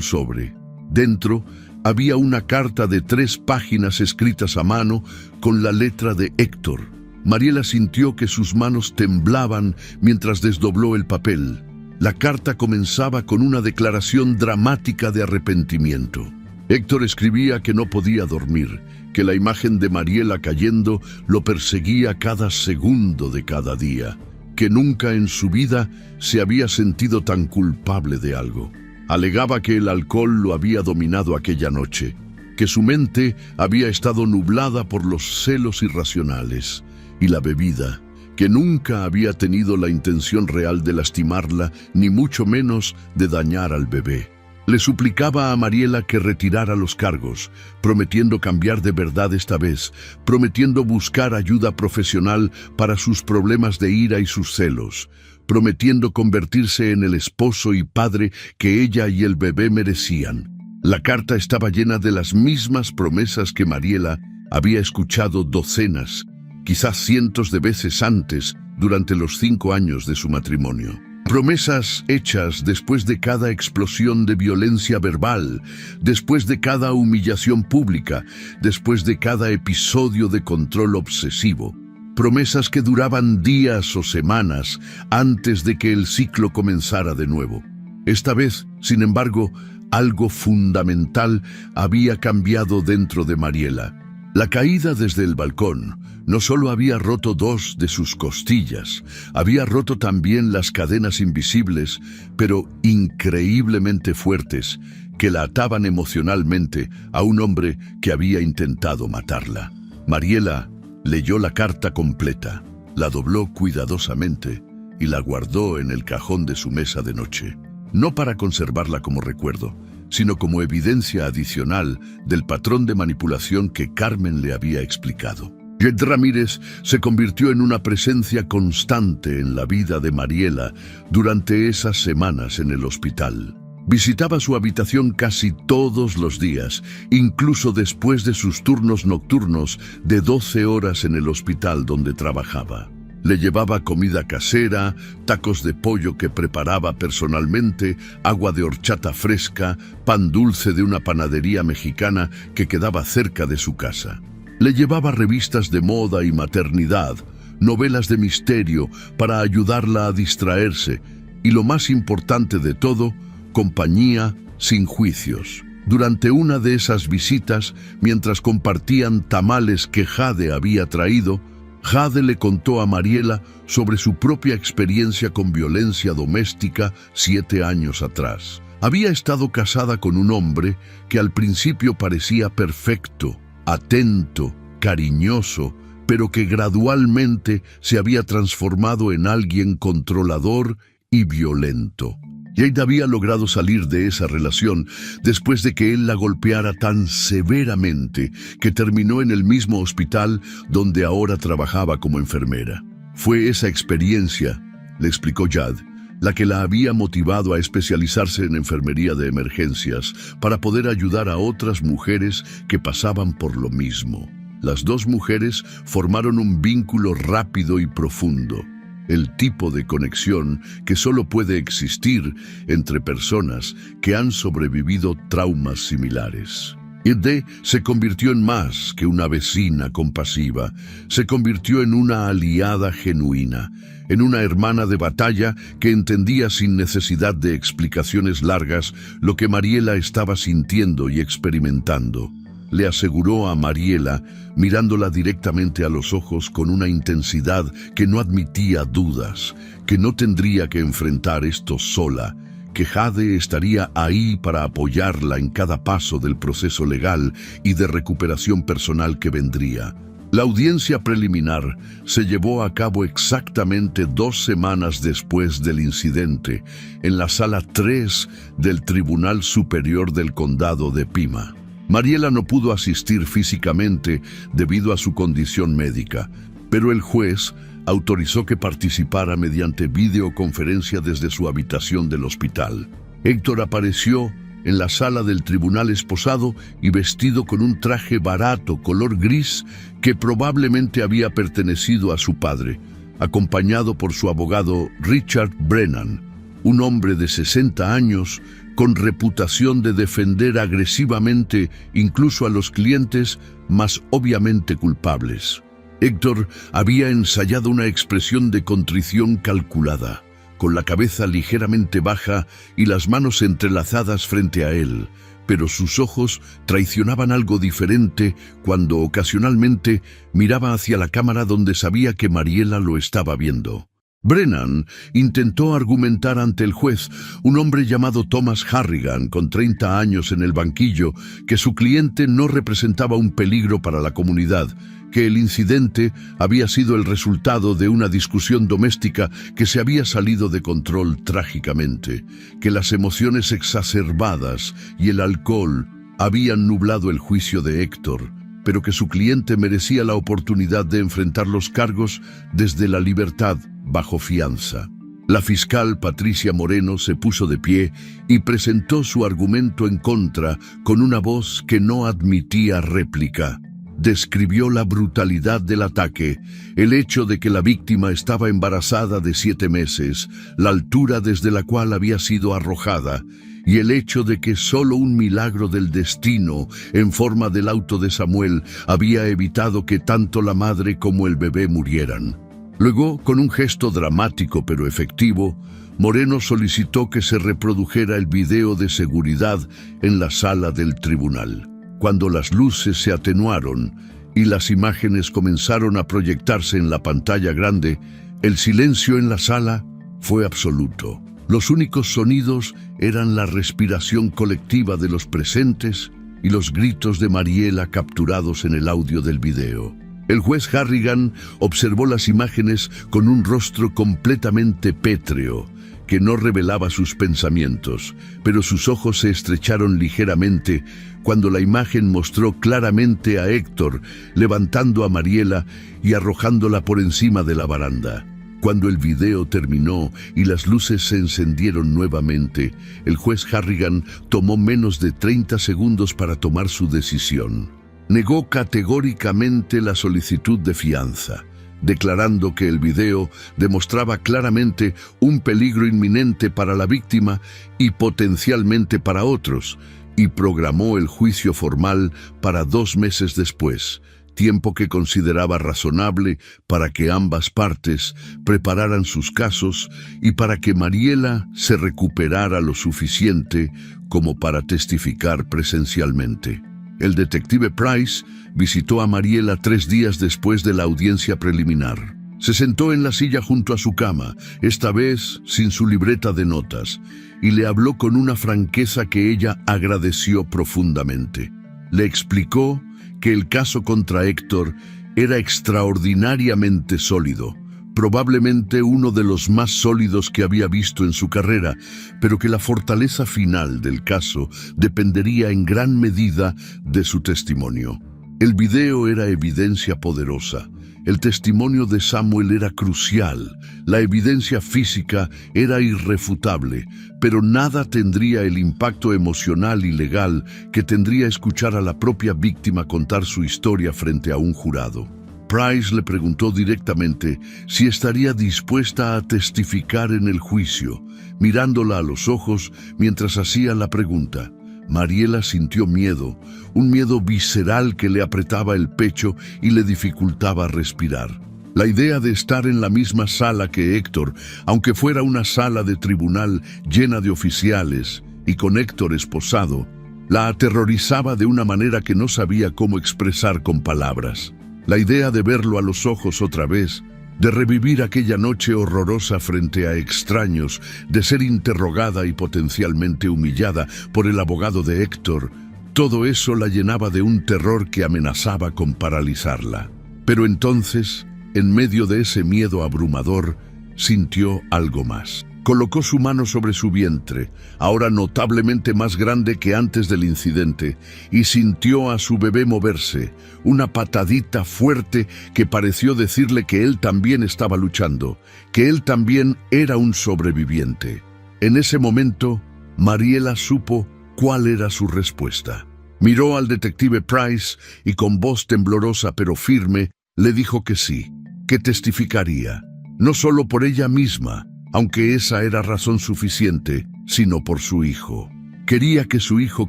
sobre. Dentro había una carta de 3 páginas escritas a mano con la letra de Héctor. Mariela sintió que sus manos temblaban mientras desdobló el papel. La carta comenzaba con una declaración dramática de arrepentimiento. Héctor escribía que no podía dormir, que la imagen de Mariela cayendo lo perseguía cada segundo de cada día, que nunca en su vida se había sentido tan culpable de algo. Alegaba que el alcohol lo había dominado aquella noche, que su mente había estado nublada por los celos irracionales y la bebida, que nunca había tenido la intención real de lastimarla, ni mucho menos de dañar al bebé. Le suplicaba a Mariela que retirara los cargos, prometiendo cambiar de verdad esta vez, prometiendo buscar ayuda profesional para sus problemas de ira y sus celos, prometiendo convertirse en el esposo y padre que ella y el bebé merecían. La carta estaba llena de las mismas promesas que Mariela había escuchado docenas, quizás cientos de veces antes durante los 5 años de su matrimonio. Promesas hechas después de cada explosión de violencia verbal, después de cada humillación pública, después de cada episodio de control obsesivo. Promesas que duraban días o semanas antes de que el ciclo comenzara de nuevo. Esta vez, sin embargo, algo fundamental había cambiado dentro de Mariela. La caída desde el balcón no solo había roto 2 de sus costillas, había roto también las cadenas invisibles, pero increíblemente fuertes, que la ataban emocionalmente a un hombre que había intentado matarla. Mariela leyó la carta completa, la dobló cuidadosamente y la guardó en el cajón de su mesa de noche, no para conservarla como recuerdo, sino como evidencia adicional del patrón de manipulación que Carmen le había explicado. Jed Ramírez se convirtió en una presencia constante en la vida de Mariela durante esas semanas en el hospital. Visitaba su habitación casi todos los días, incluso después de sus turnos nocturnos de 12 horas en el hospital donde trabajaba. Le llevaba comida casera, tacos de pollo que preparaba personalmente, agua de horchata fresca, pan dulce de una panadería mexicana que quedaba cerca de su casa. Le llevaba revistas de moda y maternidad, novelas de misterio para ayudarla a distraerse y, lo más importante de todo, compañía sin juicios. Durante una de esas visitas, mientras compartían tamales que Jade había traído, Jade le contó a Mariela sobre su propia experiencia con violencia doméstica 7 años atrás. Había estado casada con un hombre que al principio parecía perfecto, atento, cariñoso, pero que gradualmente se había transformado en alguien controlador y violento. Jade había logrado salir de esa relación después de que él la golpeara tan severamente que terminó en el mismo hospital donde ahora trabajaba como enfermera. Fue esa experiencia, le explicó Jade, la que la había motivado a especializarse en enfermería de emergencias para poder ayudar a otras mujeres que pasaban por lo mismo. Las dos mujeres formaron un vínculo rápido y profundo, el tipo de conexión que solo puede existir entre personas que han sobrevivido traumas similares. Jade se convirtió en más que una vecina compasiva, se convirtió en una aliada genuina, en una hermana de batalla que entendía sin necesidad de explicaciones largas lo que Mariela estaba sintiendo y experimentando. Le aseguró a Mariela, mirándola directamente a los ojos con una intensidad que no admitía dudas, que no tendría que enfrentar esto sola, que Jade estaría ahí para apoyarla en cada paso del proceso legal y de recuperación personal que vendría. La audiencia preliminar se llevó a cabo exactamente 2 semanas después del incidente, en la sala 3 del Tribunal Superior del Condado de Pima. Mariela no pudo asistir físicamente debido a su condición médica, pero el juez autorizó que participara mediante videoconferencia desde su habitación del hospital. Héctor apareció en la sala del tribunal esposado y vestido con un traje barato color gris que probablemente había pertenecido a su padre, acompañado por su abogado Richard Brennan, un hombre de 60 años con reputación de defender agresivamente incluso a los clientes más obviamente culpables. Héctor había ensayado una expresión de contrición calculada, con la cabeza ligeramente baja y las manos entrelazadas frente a él, pero sus ojos traicionaban algo diferente cuando ocasionalmente miraba hacia la cámara donde sabía que Mariela lo estaba viendo. Brennan intentó argumentar ante el juez, un hombre llamado Thomas Harrigan, con 30 años en el banquillo, que su cliente no representaba un peligro para la comunidad, que el incidente había sido el resultado de una discusión doméstica que se había salido de control trágicamente, que las emociones exacerbadas y el alcohol habían nublado el juicio de Héctor, pero que su cliente merecía la oportunidad de enfrentar los cargos desde la libertad bajo fianza. La fiscal Patricia Moreno se puso de pie y presentó su argumento en contra con una voz que no admitía réplica. Describió la brutalidad del ataque, el hecho de que la víctima estaba embarazada de 7 meses, la altura desde la cual había sido arrojada, y el hecho de que solo un milagro del destino, en forma del auto de Samuel, había evitado que tanto la madre como el bebé murieran. Luego, con un gesto dramático pero efectivo, Moreno solicitó que se reprodujera el video de seguridad en la sala del tribunal. Cuando las luces se atenuaron y las imágenes comenzaron a proyectarse en la pantalla grande, el silencio en la sala fue absoluto. Los únicos sonidos eran la respiración colectiva de los presentes y los gritos de Mariela capturados en el audio del video. El juez Harrigan observó las imágenes con un rostro completamente pétreo, que no revelaba sus pensamientos, pero sus ojos se estrecharon ligeramente cuando la imagen mostró claramente a Héctor levantando a Mariela y arrojándola por encima de la baranda. Cuando el video terminó y las luces se encendieron nuevamente, el juez Harrigan tomó menos de 30 segundos para tomar su decisión. Negó categóricamente la solicitud de fianza, declarando que el video demostraba claramente un peligro inminente para la víctima y potencialmente para otros, y programó el juicio formal para 2 meses después, tiempo que consideraba razonable para que ambas partes prepararan sus casos y para que Mariela se recuperara lo suficiente como para testificar presencialmente. El detective Price visitó a Mariela 3 días después de la audiencia preliminar. Se sentó en la silla junto a su cama, esta vez sin su libreta de notas, y le habló con una franqueza que ella agradeció profundamente. Le explicó que el caso contra Héctor era extraordinariamente sólido, probablemente uno de los más sólidos que había visto en su carrera, pero que la fortaleza final del caso dependería en gran medida de su testimonio. El video era evidencia poderosa. El testimonio de Samuel era crucial, la evidencia física era irrefutable, pero nada tendría el impacto emocional y legal que tendría escuchar a la propia víctima contar su historia frente a un jurado. Price le preguntó directamente si estaría dispuesta a testificar en el juicio, mirándola a los ojos mientras hacía la pregunta. Mariela sintió miedo, un miedo visceral que le apretaba el pecho y le dificultaba respirar. La idea de estar en la misma sala que Héctor, aunque fuera una sala de tribunal llena de oficiales y con Héctor esposado, la aterrorizaba de una manera que no sabía cómo expresar con palabras. La idea de verlo a los ojos otra vez, de revivir aquella noche horrorosa frente a extraños, de ser interrogada y potencialmente humillada por el abogado de Héctor, todo eso la llenaba de un terror que amenazaba con paralizarla. Pero entonces, en medio de ese miedo abrumador, sintió algo más. Colocó su mano sobre su vientre, ahora notablemente más grande que antes del incidente, y sintió a su bebé moverse, una patadita fuerte que pareció decirle que él también estaba luchando, que él también era un sobreviviente. En ese momento, Mariela supo cuál era su respuesta. Miró al detective Price y con voz temblorosa pero firme le dijo que sí, que testificaría, no solo por ella misma, aunque esa era razón suficiente, sino por su hijo. Quería que su hijo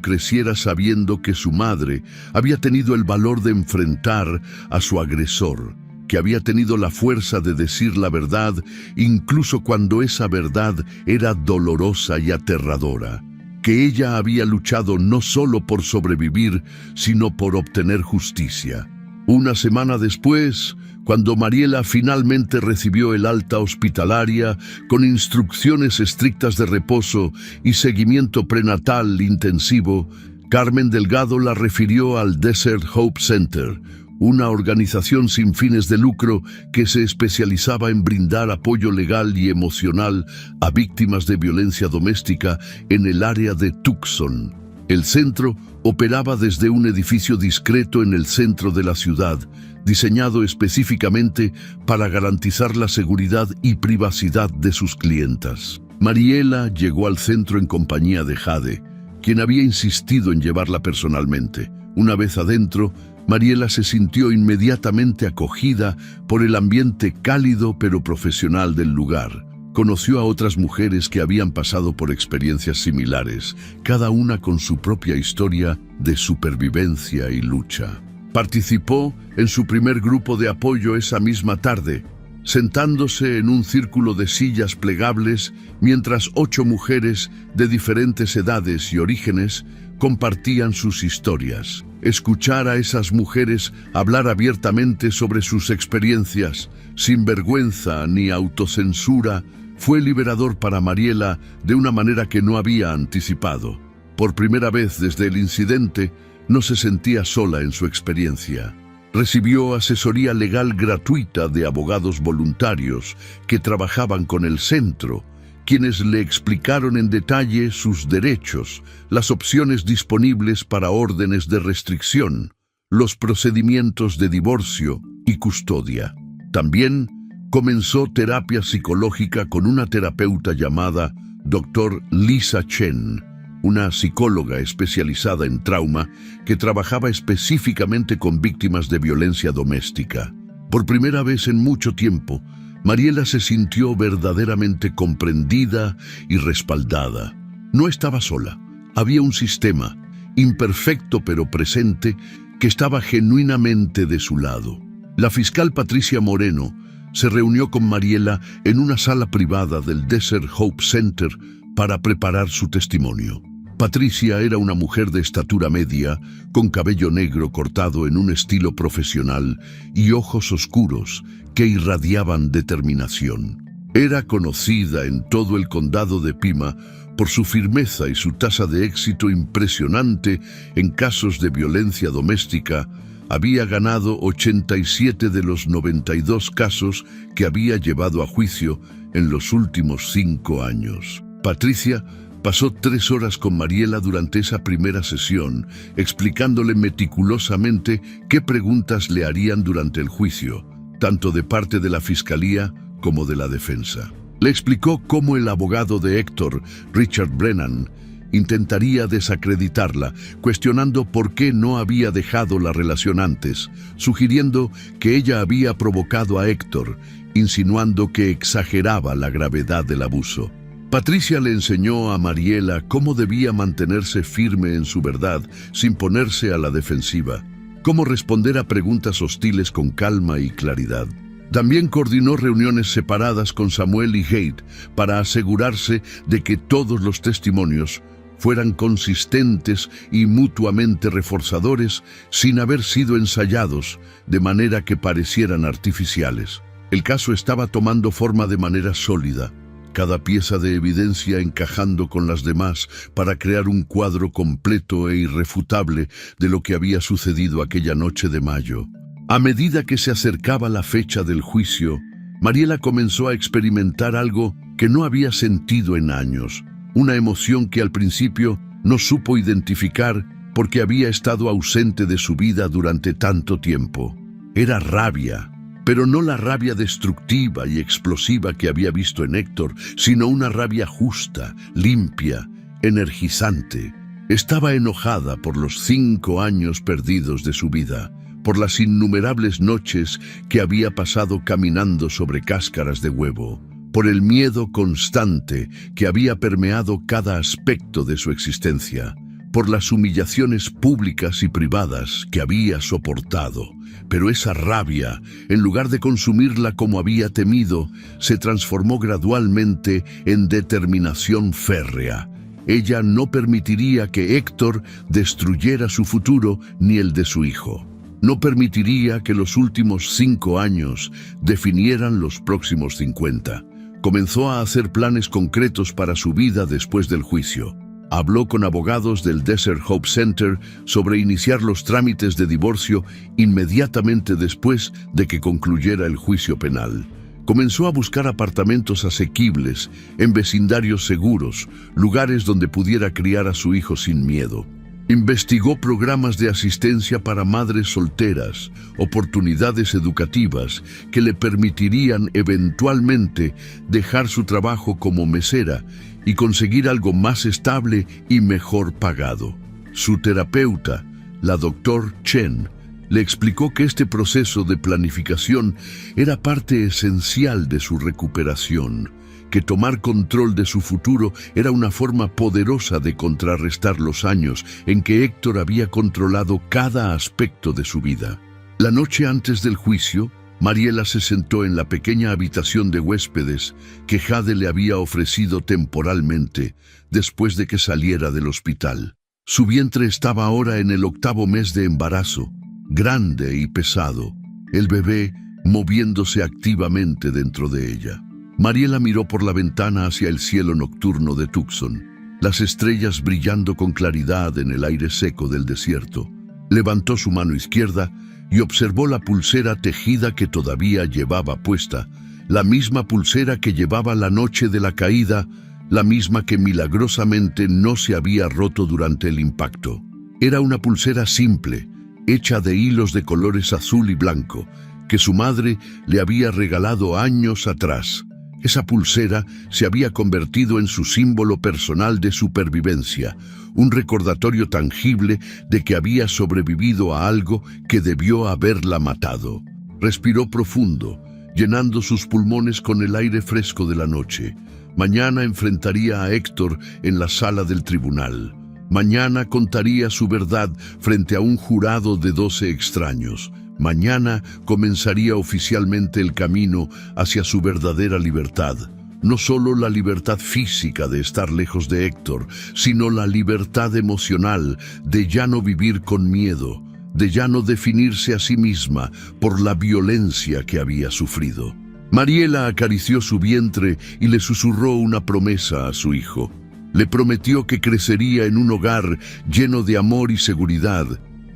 creciera sabiendo que su madre había tenido el valor de enfrentar a su agresor, que había tenido la fuerza de decir la verdad, incluso cuando esa verdad era dolorosa y aterradora, que ella había luchado no solo por sobrevivir, sino por obtener justicia. Una semana después, cuando Mariela finalmente recibió el alta hospitalaria con instrucciones estrictas de reposo y seguimiento prenatal intensivo, Carmen Delgado la refirió al Desert Hope Center, una organización sin fines de lucro que se especializaba en brindar apoyo legal y emocional a víctimas de violencia doméstica en el área de Tucson. El centro operaba desde un edificio discreto en el centro de la ciudad, diseñado específicamente para garantizar la seguridad y privacidad de sus clientas. Mariela llegó al centro en compañía de Jade, quien había insistido en llevarla personalmente. Una vez adentro, Mariela se sintió inmediatamente acogida por el ambiente cálido pero profesional del lugar. Conoció a otras mujeres que habían pasado por experiencias similares, cada una con su propia historia de supervivencia y lucha. Participó en su primer grupo de apoyo esa misma tarde, sentándose en un círculo de sillas plegables mientras 8 mujeres de diferentes edades y orígenes compartían sus historias. Escuchar a esas mujeres hablar abiertamente sobre sus experiencias, sin vergüenza ni autocensura, fue liberador para Mariela de una manera que no había anticipado. Por primera vez desde el incidente, no se sentía sola en su experiencia. Recibió asesoría legal gratuita de abogados voluntarios que trabajaban con el centro, quienes le explicaron en detalle sus derechos, las opciones disponibles para órdenes de restricción, los procedimientos de divorcio y custodia. También comenzó terapia psicológica con una terapeuta llamada Dr. Lisa Chen, una psicóloga especializada en trauma que trabajaba específicamente con víctimas de violencia doméstica. Por primera vez en mucho tiempo, Mariela se sintió verdaderamente comprendida y respaldada. No estaba sola. Había un sistema, imperfecto pero presente, que estaba genuinamente de su lado. La fiscal Patricia Moreno se reunió con Mariela en una sala privada del Desert Hope Center para preparar su testimonio. Patricia era una mujer de estatura media, con cabello negro cortado en un estilo profesional y ojos oscuros que irradiaban determinación. Era conocida en todo el condado de Pima por su firmeza y su tasa de éxito impresionante en casos de violencia doméstica. Había ganado 87 de los 92 casos que había llevado a juicio en los últimos 5 años. Patricia pasó 3 horas con Mariela durante esa primera sesión, explicándole meticulosamente qué preguntas le harían durante el juicio, tanto de parte de la fiscalía como de la defensa. Le explicó cómo el abogado de Héctor, Richard Brennan, intentaría desacreditarla, cuestionando por qué no había dejado la relación antes, sugiriendo que ella había provocado a Héctor, insinuando que exageraba la gravedad del abuso. Patricia le enseñó a Mariela cómo debía mantenerse firme en su verdad sin ponerse a la defensiva, cómo responder a preguntas hostiles con calma y claridad. También coordinó reuniones separadas con Samuel y Haidt para asegurarse de que todos los testimonios fueran consistentes y mutuamente reforzadores sin haber sido ensayados de manera que parecieran artificiales. El caso estaba tomando forma de manera sólida, cada pieza de evidencia encajando con las demás para crear un cuadro completo e irrefutable de lo que había sucedido aquella noche de mayo. A medida que se acercaba la fecha del juicio, Mariela comenzó a experimentar algo que no había sentido en años, una emoción que al principio no supo identificar porque había estado ausente de su vida durante tanto tiempo. Era rabia, pero no la rabia destructiva y explosiva que había visto en Héctor, sino una rabia justa, limpia, energizante. Estaba enojada por los 5 años perdidos de su vida, por las innumerables noches que había pasado caminando sobre cáscaras de huevo, por el miedo constante que había permeado cada aspecto de su existencia, por las humillaciones públicas y privadas que había soportado. Pero esa rabia, en lugar de consumirla como había temido, se transformó gradualmente en determinación férrea. Ella no permitiría que Héctor destruyera su futuro ni el de su hijo. No permitiría que los últimos 5 años definieran los próximos 50. Comenzó a hacer planes concretos para su vida después del juicio. Habló con abogados del Desert Hope Center sobre iniciar los trámites de divorcio inmediatamente después de que concluyera el juicio penal. Comenzó a buscar apartamentos asequibles, en vecindarios seguros, lugares donde pudiera criar a su hijo sin miedo. Investigó programas de asistencia para madres solteras, oportunidades educativas que le permitirían eventualmente dejar su trabajo como mesera y conseguir algo más estable y mejor pagado. Su terapeuta, la Dr. Chen, le explicó que este proceso de planificación era parte esencial de su recuperación, que tomar control de su futuro era una forma poderosa de contrarrestar los años en que Héctor había controlado cada aspecto de su vida. La noche antes del juicio, Mariela se sentó en la pequeña habitación de huéspedes que Jade le había ofrecido temporalmente después de que saliera del hospital. Su vientre estaba ahora en el 8º mes de embarazo, grande y pesado, el bebé moviéndose activamente dentro de ella. Mariela miró por la ventana hacia el cielo nocturno de Tucson, las estrellas brillando con claridad en el aire seco del desierto. Levantó su mano izquierda y observó la pulsera tejida que todavía llevaba puesta, la misma pulsera que llevaba la noche de la caída, la misma que milagrosamente no se había roto durante el impacto. Era una pulsera simple, hecha de hilos de colores azul y blanco, que su madre le había regalado años atrás. Esa pulsera se había convertido en su símbolo personal de supervivencia, un recordatorio tangible de que había sobrevivido a algo que debió haberla matado. Respiró profundo, llenando sus pulmones con el aire fresco de la noche. Mañana enfrentaría a Héctor en la sala del tribunal. Mañana contaría su verdad frente a un jurado de 12 extraños. Mañana comenzaría oficialmente el camino hacia su verdadera libertad, no solo la libertad física de estar lejos de Héctor, sino la libertad emocional de ya no vivir con miedo, de ya no definirse a sí misma por la violencia que había sufrido. Mariela acarició su vientre y le susurró una promesa a su hijo. Le prometió que crecería en un hogar lleno de amor y seguridad,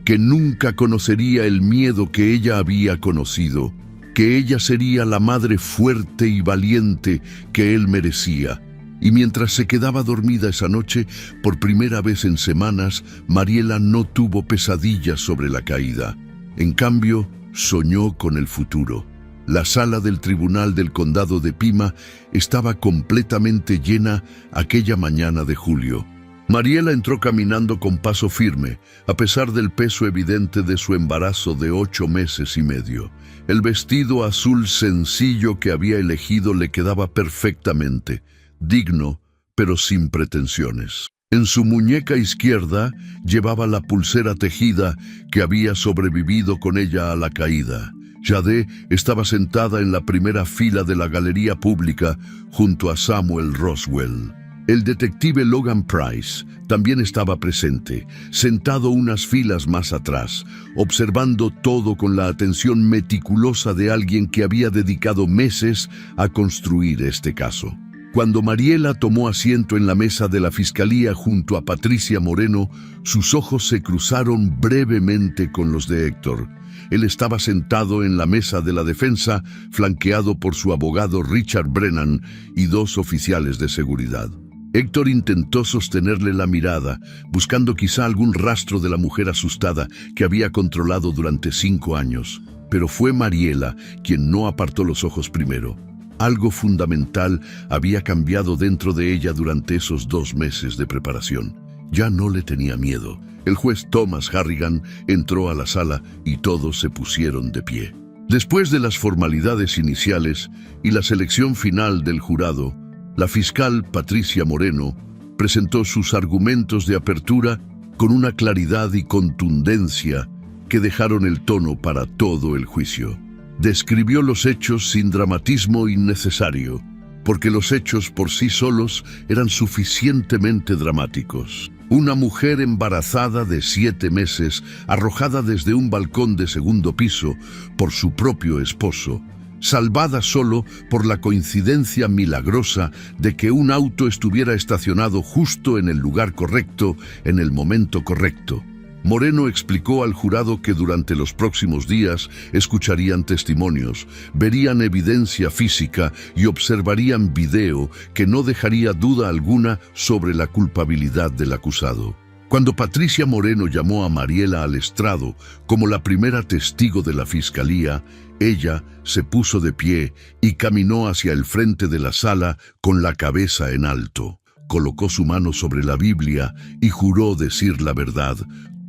que nunca conocería el miedo que ella había conocido, que ella sería la madre fuerte y valiente que él merecía. Y mientras se quedaba dormida esa noche, por primera vez en semanas, Mariela no tuvo pesadillas sobre la caída. En cambio, soñó con el futuro. La sala del tribunal del condado de Pima estaba completamente llena aquella mañana de julio. Mariela entró caminando con paso firme, a pesar del peso evidente de su embarazo de 8 meses y medio. El vestido azul sencillo que había elegido le quedaba perfectamente, digno, pero sin pretensiones. En su muñeca izquierda llevaba la pulsera tejida que había sobrevivido con ella a la caída. Jade estaba sentada en la primera fila de la galería pública junto a Samuel Roswell. El detective Logan Price también estaba presente, sentado unas filas más atrás, observando todo con la atención meticulosa de alguien que había dedicado meses a construir este caso. Cuando Mariela tomó asiento en la mesa de la fiscalía junto a Patricia Moreno, sus ojos se cruzaron brevemente con los de Héctor. Él estaba sentado en la mesa de la defensa, flanqueado por su abogado Richard Brennan y 2 oficiales de seguridad. Héctor intentó sostenerle la mirada, buscando quizá algún rastro de la mujer asustada que había controlado durante 5 años. Pero fue Mariela quien no apartó los ojos primero. Algo fundamental había cambiado dentro de ella durante esos 2 meses de preparación. Ya no le tenía miedo. El juez Thomas Harrigan entró a la sala y todos se pusieron de pie. Después de las formalidades iniciales y la selección final del jurado, la fiscal Patricia Moreno presentó sus argumentos de apertura con una claridad y contundencia que dejaron el tono para todo el juicio. Describió los hechos sin dramatismo innecesario, porque los hechos por sí solos eran suficientemente dramáticos. Una mujer embarazada de 7 meses, arrojada desde un balcón de segundo piso por su propio esposo, salvada solo por la coincidencia milagrosa de que un auto estuviera estacionado justo en el lugar correcto, en el momento correcto. Moreno explicó al jurado que durante los próximos días escucharían testimonios, verían evidencia física y observarían video que no dejaría duda alguna sobre la culpabilidad del acusado. Cuando Patricia Moreno llamó a Mariela al estrado como la primera testigo de la fiscalía, ella se puso de pie y caminó hacia el frente de la sala con la cabeza en alto. Colocó su mano sobre la Biblia y juró decir la verdad,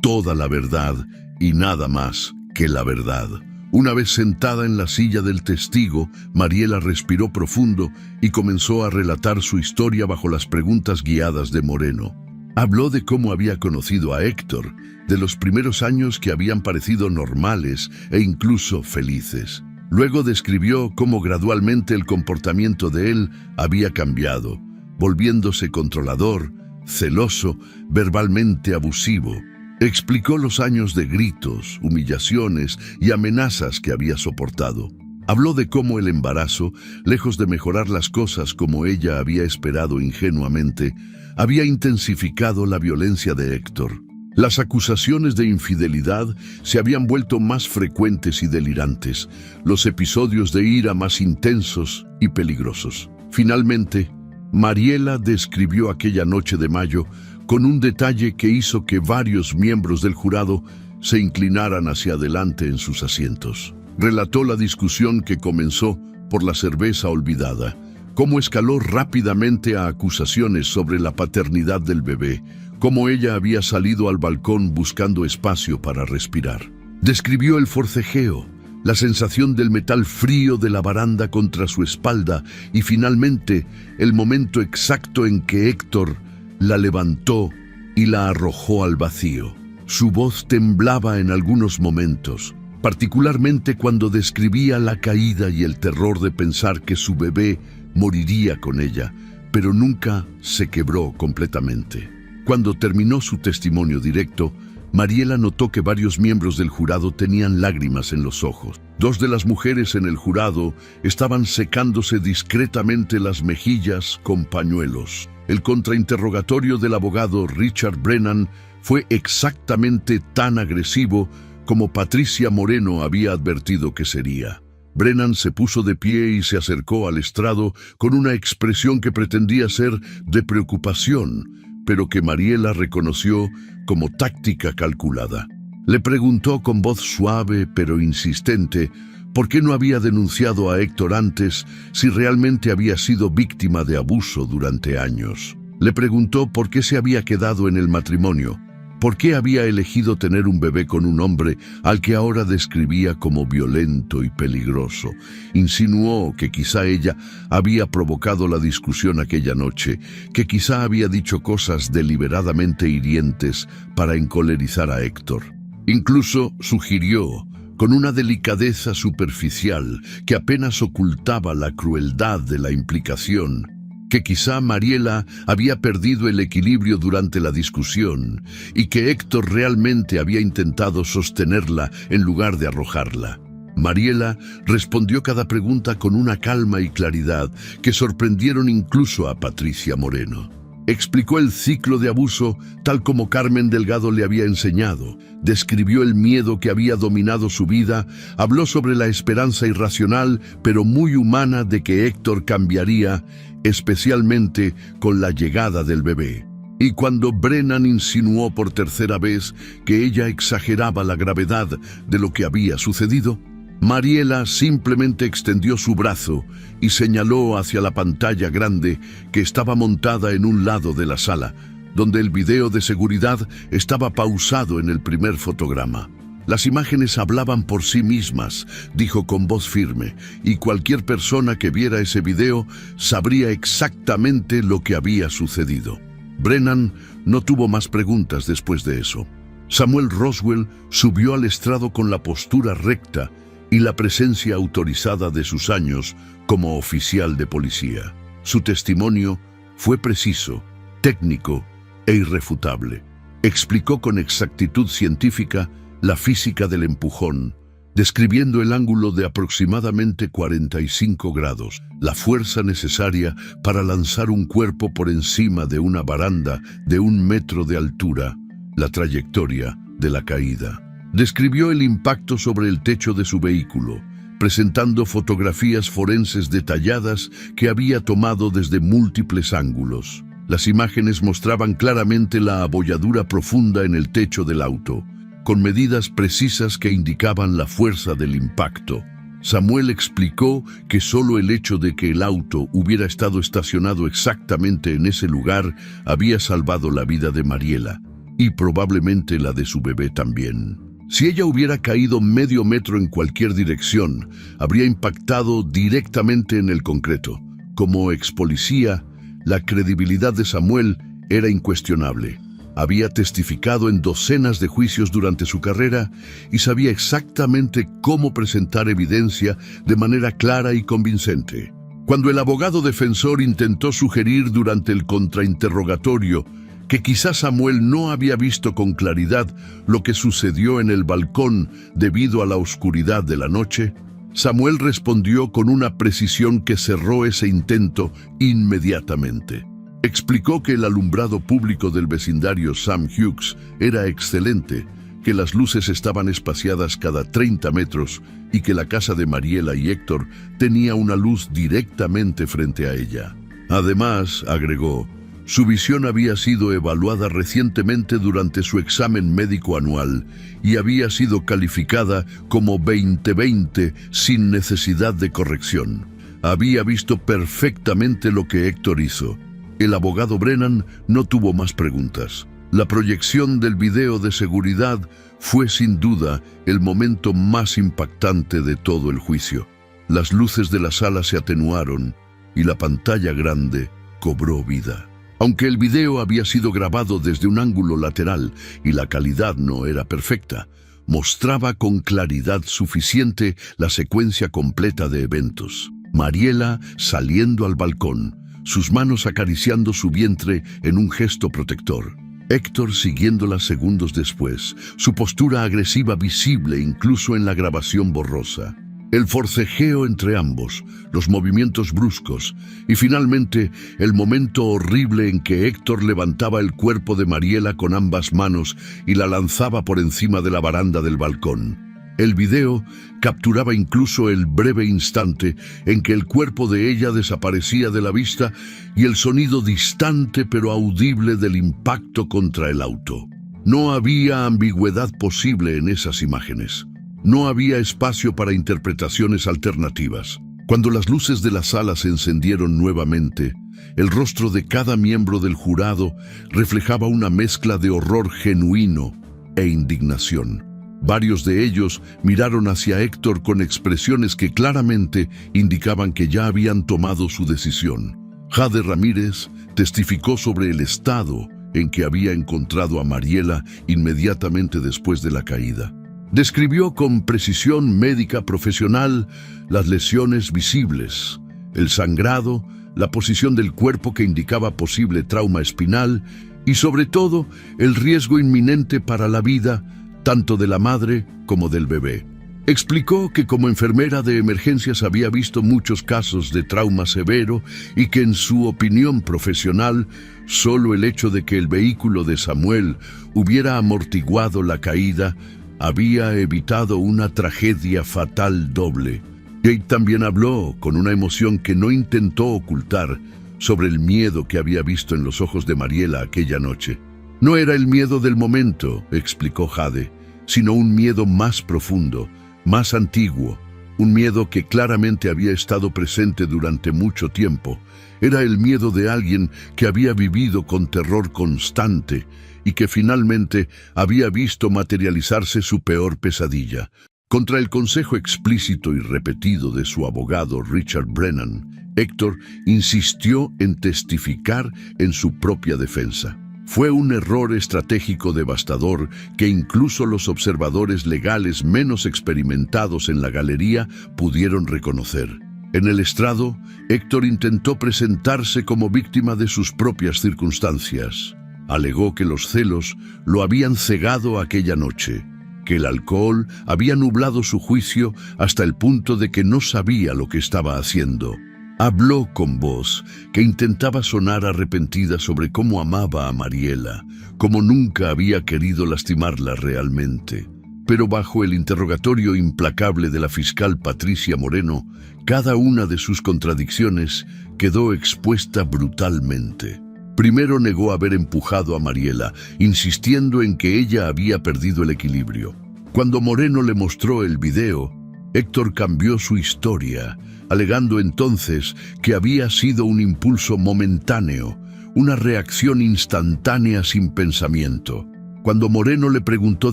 toda la verdad y nada más que la verdad. Una vez sentada en la silla del testigo, Mariela respiró profundo y comenzó a relatar su historia bajo las preguntas guiadas de Moreno. Habló de cómo había conocido a Héctor, de los primeros años que habían parecido normales e incluso felices. Luego describió cómo gradualmente el comportamiento de él había cambiado, volviéndose controlador, celoso, verbalmente abusivo. Explicó los años de gritos, humillaciones y amenazas que había soportado. Habló de cómo el embarazo, lejos de mejorar las cosas como ella había esperado ingenuamente, había intensificado la violencia de Héctor. Las acusaciones de infidelidad se habían vuelto más frecuentes y delirantes, los episodios de ira más intensos y peligrosos. Finalmente, Mariela describió aquella noche de mayo con un detalle que hizo que varios miembros del jurado se inclinaran hacia adelante en sus asientos. Relató la discusión que comenzó por la cerveza olvidada, cómo escaló rápidamente a acusaciones sobre la paternidad del bebé, cómo ella había salido al balcón buscando espacio para respirar. Describió el forcejeo, la sensación del metal frío de la baranda contra su espalda y finalmente el momento exacto en que Héctor la levantó y la arrojó al vacío. Su voz temblaba en algunos momentos, particularmente cuando describía la caída y el terror de pensar que su bebé moriría con ella, pero nunca se quebró completamente. Cuando terminó su testimonio directo, Mariela notó que varios miembros del jurado tenían lágrimas en los ojos. Dos de las mujeres en el jurado estaban secándose discretamente las mejillas con pañuelos. El contrainterrogatorio del abogado Richard Brennan fue exactamente tan agresivo como Patricia Moreno había advertido que sería. Brennan se puso de pie y se acercó al estrado con una expresión que pretendía ser de preocupación, pero que Mariela reconoció como táctica calculada. Le preguntó con voz suave pero insistente por qué no había denunciado a Héctor antes si realmente había sido víctima de abuso durante años. Le preguntó por qué se había quedado en el matrimonio, por qué había elegido tener un bebé con un hombre al que ahora describía como violento y peligroso. Insinuó que quizá ella había provocado la discusión aquella noche, que quizá había dicho cosas deliberadamente hirientes para encolerizar a Héctor. Incluso sugirió, con una delicadeza superficial que apenas ocultaba la crueldad de la implicación, que quizá Mariela había perdido el equilibrio durante la discusión y que Héctor realmente había intentado sostenerla en lugar de arrojarla. Mariela respondió cada pregunta con una calma y claridad que sorprendieron incluso a Patricia Moreno. Explicó el ciclo de abuso tal como Carmen Delgado le había enseñado, describió el miedo que había dominado su vida, habló sobre la esperanza irracional pero muy humana de que Héctor cambiaría, especialmente con la llegada del bebé. Y cuando Brennan insinuó por tercera vez que ella exageraba la gravedad de lo que había sucedido, Mariela simplemente extendió su brazo y señaló hacia la pantalla grande que estaba montada en un lado de la sala, donde el video de seguridad estaba pausado en el primer fotograma. Las imágenes hablaban por sí mismas, dijo con voz firme, y cualquier persona que viera ese video sabría exactamente lo que había sucedido. Brennan no tuvo más preguntas después de eso. Samuel Roswell subió al estrado con la postura recta y la presencia autorizada de sus años como oficial de policía. Su testimonio fue preciso, técnico e irrefutable. Explicó con exactitud científica la física del empujón, describiendo el ángulo de aproximadamente 45 grados, la fuerza necesaria para lanzar un cuerpo por encima de una baranda de 1 metro de altura, la trayectoria de la caída. Describió el impacto sobre el techo de su vehículo, presentando fotografías forenses detalladas que había tomado desde múltiples ángulos. Las imágenes mostraban claramente la abolladura profunda en el techo del auto, con medidas precisas que indicaban la fuerza del impacto. Samuel explicó que solo el hecho de que el auto hubiera estado estacionado exactamente en ese lugar había salvado la vida de Mariela, y probablemente la de su bebé también. Si ella hubiera caído medio metro en cualquier dirección, habría impactado directamente en el concreto. Como ex policía, la credibilidad de Samuel era incuestionable. Había testificado en docenas de juicios durante su carrera y sabía exactamente cómo presentar evidencia de manera clara y convincente. Cuando el abogado defensor intentó sugerir durante el contrainterrogatorio que quizás Samuel no había visto con claridad lo que sucedió en el balcón debido a la oscuridad de la noche, Samuel respondió con una precisión que cerró ese intento inmediatamente. Explicó que el alumbrado público del vecindario Sam Hughes era excelente, que las luces estaban espaciadas cada 30 metros y que la casa de Mariela y Héctor tenía una luz directamente frente a ella. Además, agregó, su visión había sido evaluada recientemente durante su examen médico anual y había sido calificada como 20/20 sin necesidad de corrección. Había visto perfectamente lo que Héctor hizo. El abogado Brennan no tuvo más preguntas. La proyección del video de seguridad fue sin duda el momento más impactante de todo el juicio. Las luces de la sala se atenuaron y la pantalla grande cobró vida. Aunque el video había sido grabado desde un ángulo lateral y la calidad no era perfecta, mostraba con claridad suficiente la secuencia completa de eventos. Mariela saliendo al balcón, sus manos acariciando su vientre en un gesto protector. Héctor siguiéndola segundos después, su postura agresiva visible incluso en la grabación borrosa. El forcejeo entre ambos, los movimientos bruscos y finalmente el momento horrible en que Héctor levantaba el cuerpo de Mariela con ambas manos y la lanzaba por encima de la baranda del balcón. El video capturaba incluso el breve instante en que el cuerpo de ella desaparecía de la vista y el sonido distante pero audible del impacto contra el auto. No había ambigüedad posible en esas imágenes. No había espacio para interpretaciones alternativas. Cuando las luces de la sala se encendieron nuevamente, el rostro de cada miembro del jurado reflejaba una mezcla de horror genuino e indignación. Varios de ellos miraron hacia Héctor con expresiones que claramente indicaban que ya habían tomado su decisión. Jade Ramírez testificó sobre el estado en que había encontrado a Mariela inmediatamente después de la caída. Describió con precisión médica profesional las lesiones visibles, el sangrado, la posición del cuerpo que indicaba posible trauma espinal y sobre todo el riesgo inminente para la vida tanto de la madre como del bebé. Explicó que como enfermera de emergencias había visto muchos casos de trauma severo y que en su opinión profesional, solo el hecho de que el vehículo de Samuel hubiera amortiguado la caída había evitado una tragedia fatal doble. Kate también habló, con una emoción que no intentó ocultar, sobre el miedo que había visto en los ojos de Mariela aquella noche. No era el miedo del momento, explicó Jade, sino un miedo más profundo, más antiguo, un miedo que claramente había estado presente durante mucho tiempo. Era el miedo de alguien que había vivido con terror constante y que finalmente había visto materializarse su peor pesadilla. Contra el consejo explícito y repetido de su abogado Richard Brennan, Héctor insistió en testificar en su propia defensa. Fue un error estratégico devastador que incluso los observadores legales menos experimentados en la galería pudieron reconocer. En el estrado, Héctor intentó presentarse como víctima de sus propias circunstancias. Alegó que los celos lo habían cegado aquella noche, que el alcohol había nublado su juicio hasta el punto de que no sabía lo que estaba haciendo. Habló con voz que intentaba sonar arrepentida sobre cómo amaba a Mariela, como nunca había querido lastimarla realmente. Pero bajo el interrogatorio implacable de la fiscal Patricia Moreno, cada una de sus contradicciones quedó expuesta brutalmente. Primero negó haber empujado a Mariela, insistiendo en que ella había perdido el equilibrio. Cuando Moreno le mostró el video, Héctor cambió su historia, alegando entonces que había sido un impulso momentáneo, una reacción instantánea sin pensamiento. Cuando Moreno le preguntó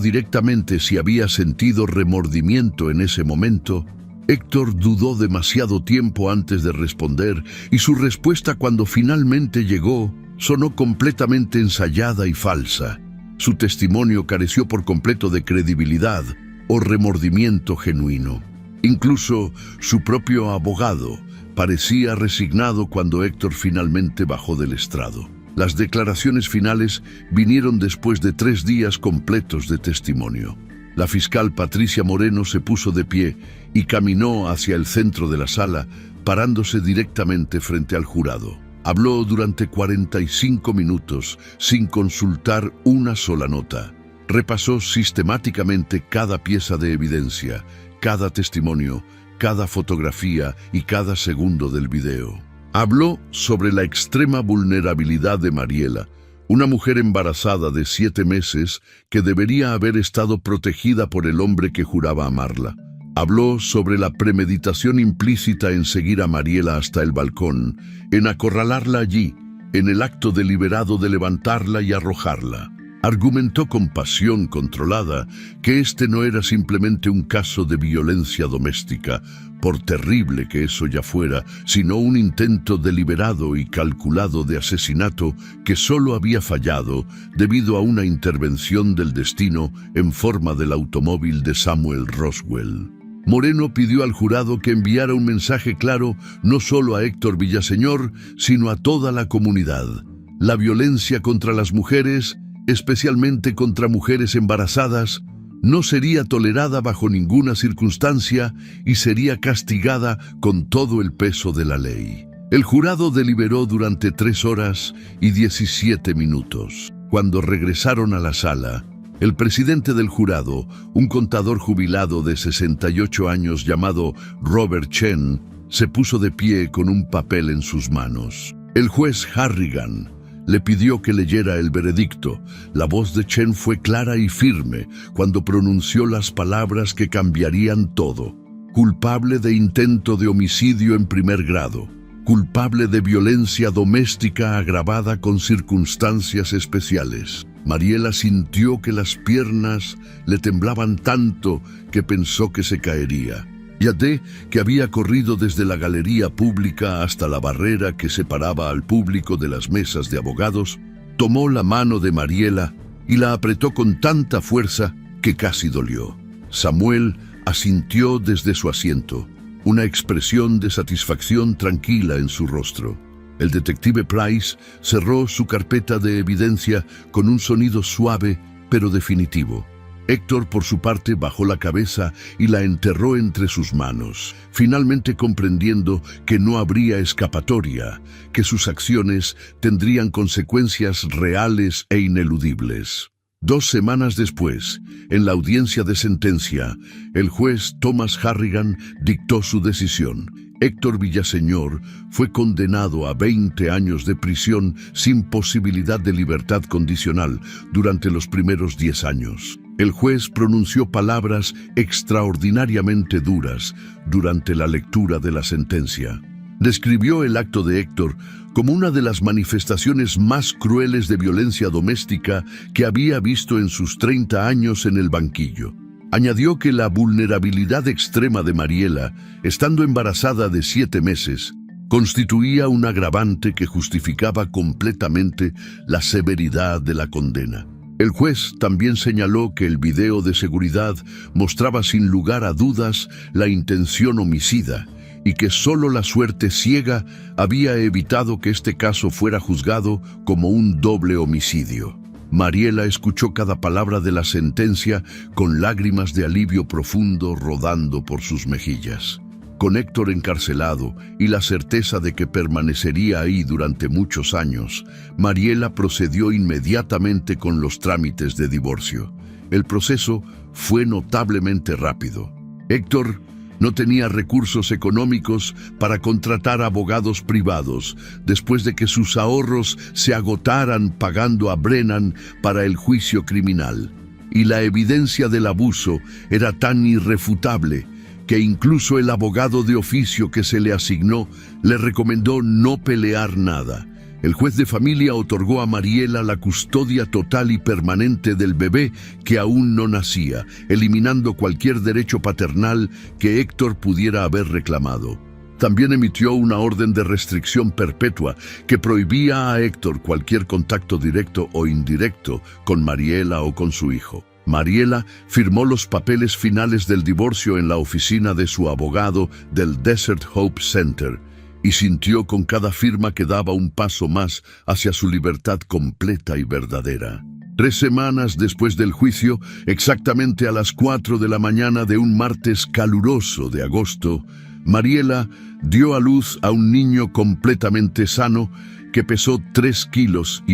directamente si había sentido remordimiento en ese momento, Héctor dudó demasiado tiempo antes de responder y su respuesta cuando finalmente llegó sonó completamente ensayada y falsa. Su testimonio careció por completo de credibilidad o remordimiento genuino. Incluso su propio abogado parecía resignado cuando Héctor finalmente bajó del estrado. Las declaraciones finales vinieron después de 3 días completos de testimonio. La fiscal Patricia Moreno se puso de pie y caminó hacia el centro de la sala, parándose directamente frente al jurado. Habló durante 45 minutos sin consultar una sola nota. Repasó sistemáticamente cada pieza de evidencia, cada testimonio, cada fotografía y cada segundo del video. Habló sobre la extrema vulnerabilidad de Mariela, una mujer embarazada de 7 meses que debería haber estado protegida por el hombre que juraba amarla. Habló sobre la premeditación implícita en seguir a Mariela hasta el balcón, en acorralarla allí, en el acto deliberado de levantarla y arrojarla. Argumentó con pasión controlada que este no era simplemente un caso de violencia doméstica, por terrible que eso ya fuera, sino un intento deliberado y calculado de asesinato que solo había fallado debido a una intervención del destino en forma del automóvil de Samuel Roswell. Moreno pidió al jurado que enviara un mensaje claro no solo a Héctor Villaseñor, sino a toda la comunidad. La violencia contra las mujeres, especialmente contra mujeres embarazadas, no sería tolerada bajo ninguna circunstancia y sería castigada con todo el peso de la ley. El jurado deliberó durante 3 horas y 17 minutos. Cuando regresaron a la sala, el presidente del jurado, un contador jubilado de 68 años llamado Robert Chen, se puso de pie con un papel en sus manos. El juez Harrigan le pidió que leyera el veredicto. La voz de Chen fue clara y firme cuando pronunció las palabras que cambiarían todo. Culpable de intento de homicidio en primer grado. Culpable de violencia doméstica agravada con circunstancias especiales. Mariela sintió que las piernas le temblaban tanto que pensó que se caería. Yadé, que había corrido desde la galería pública hasta la barrera que separaba al público de las mesas de abogados, tomó la mano de Mariela y la apretó con tanta fuerza que casi dolió. Samuel asintió desde su asiento, una expresión de satisfacción tranquila en su rostro. El detective Price cerró su carpeta de evidencia con un sonido suave pero definitivo. Héctor, por su parte, bajó la cabeza y la enterró entre sus manos, finalmente comprendiendo que no habría escapatoria, que sus acciones tendrían consecuencias reales e ineludibles. 2 semanas después, en la audiencia de sentencia, el juez Thomas Harrigan dictó su decisión. Héctor Villaseñor fue condenado a 20 años de prisión sin posibilidad de libertad condicional durante los primeros 10 años. El juez pronunció palabras extraordinariamente duras durante la lectura de la sentencia. Describió el acto de Héctor como una de las manifestaciones más crueles de violencia doméstica que había visto en sus 30 años en el banquillo. Añadió que la vulnerabilidad extrema de Mariela, estando embarazada de 7 meses, constituía un agravante que justificaba completamente la severidad de la condena. El juez también señaló que el video de seguridad mostraba sin lugar a dudas la intención homicida y que solo la suerte ciega había evitado que este caso fuera juzgado como un doble homicidio. Mariela escuchó cada palabra de la sentencia con lágrimas de alivio profundo rodando por sus mejillas. Con Héctor encarcelado y la certeza de que permanecería ahí durante muchos años, Mariela procedió inmediatamente con los trámites de divorcio. El proceso fue notablemente rápido. Héctor no tenía recursos económicos para contratar abogados privados después de que sus ahorros se agotaran pagando a Brennan para el juicio criminal. Y la evidencia del abuso era tan irrefutable que incluso el abogado de oficio que se le asignó le recomendó no pelear nada. El juez de familia otorgó a Mariela la custodia total y permanente del bebé que aún no nacía, eliminando cualquier derecho paternal que Héctor pudiera haber reclamado. También emitió una orden de restricción perpetua que prohibía a Héctor cualquier contacto directo o indirecto con Mariela o con su hijo. Mariela firmó los papeles finales del divorcio en la oficina de su abogado del Desert Hope Center y sintió con cada firma que daba un paso más hacia su libertad completa y verdadera. 3 semanas después del juicio, exactamente a las 4 de la mañana de un martes caluroso de agosto, Mariela dio a luz a un niño completamente sano que pesó 3,5 kilos.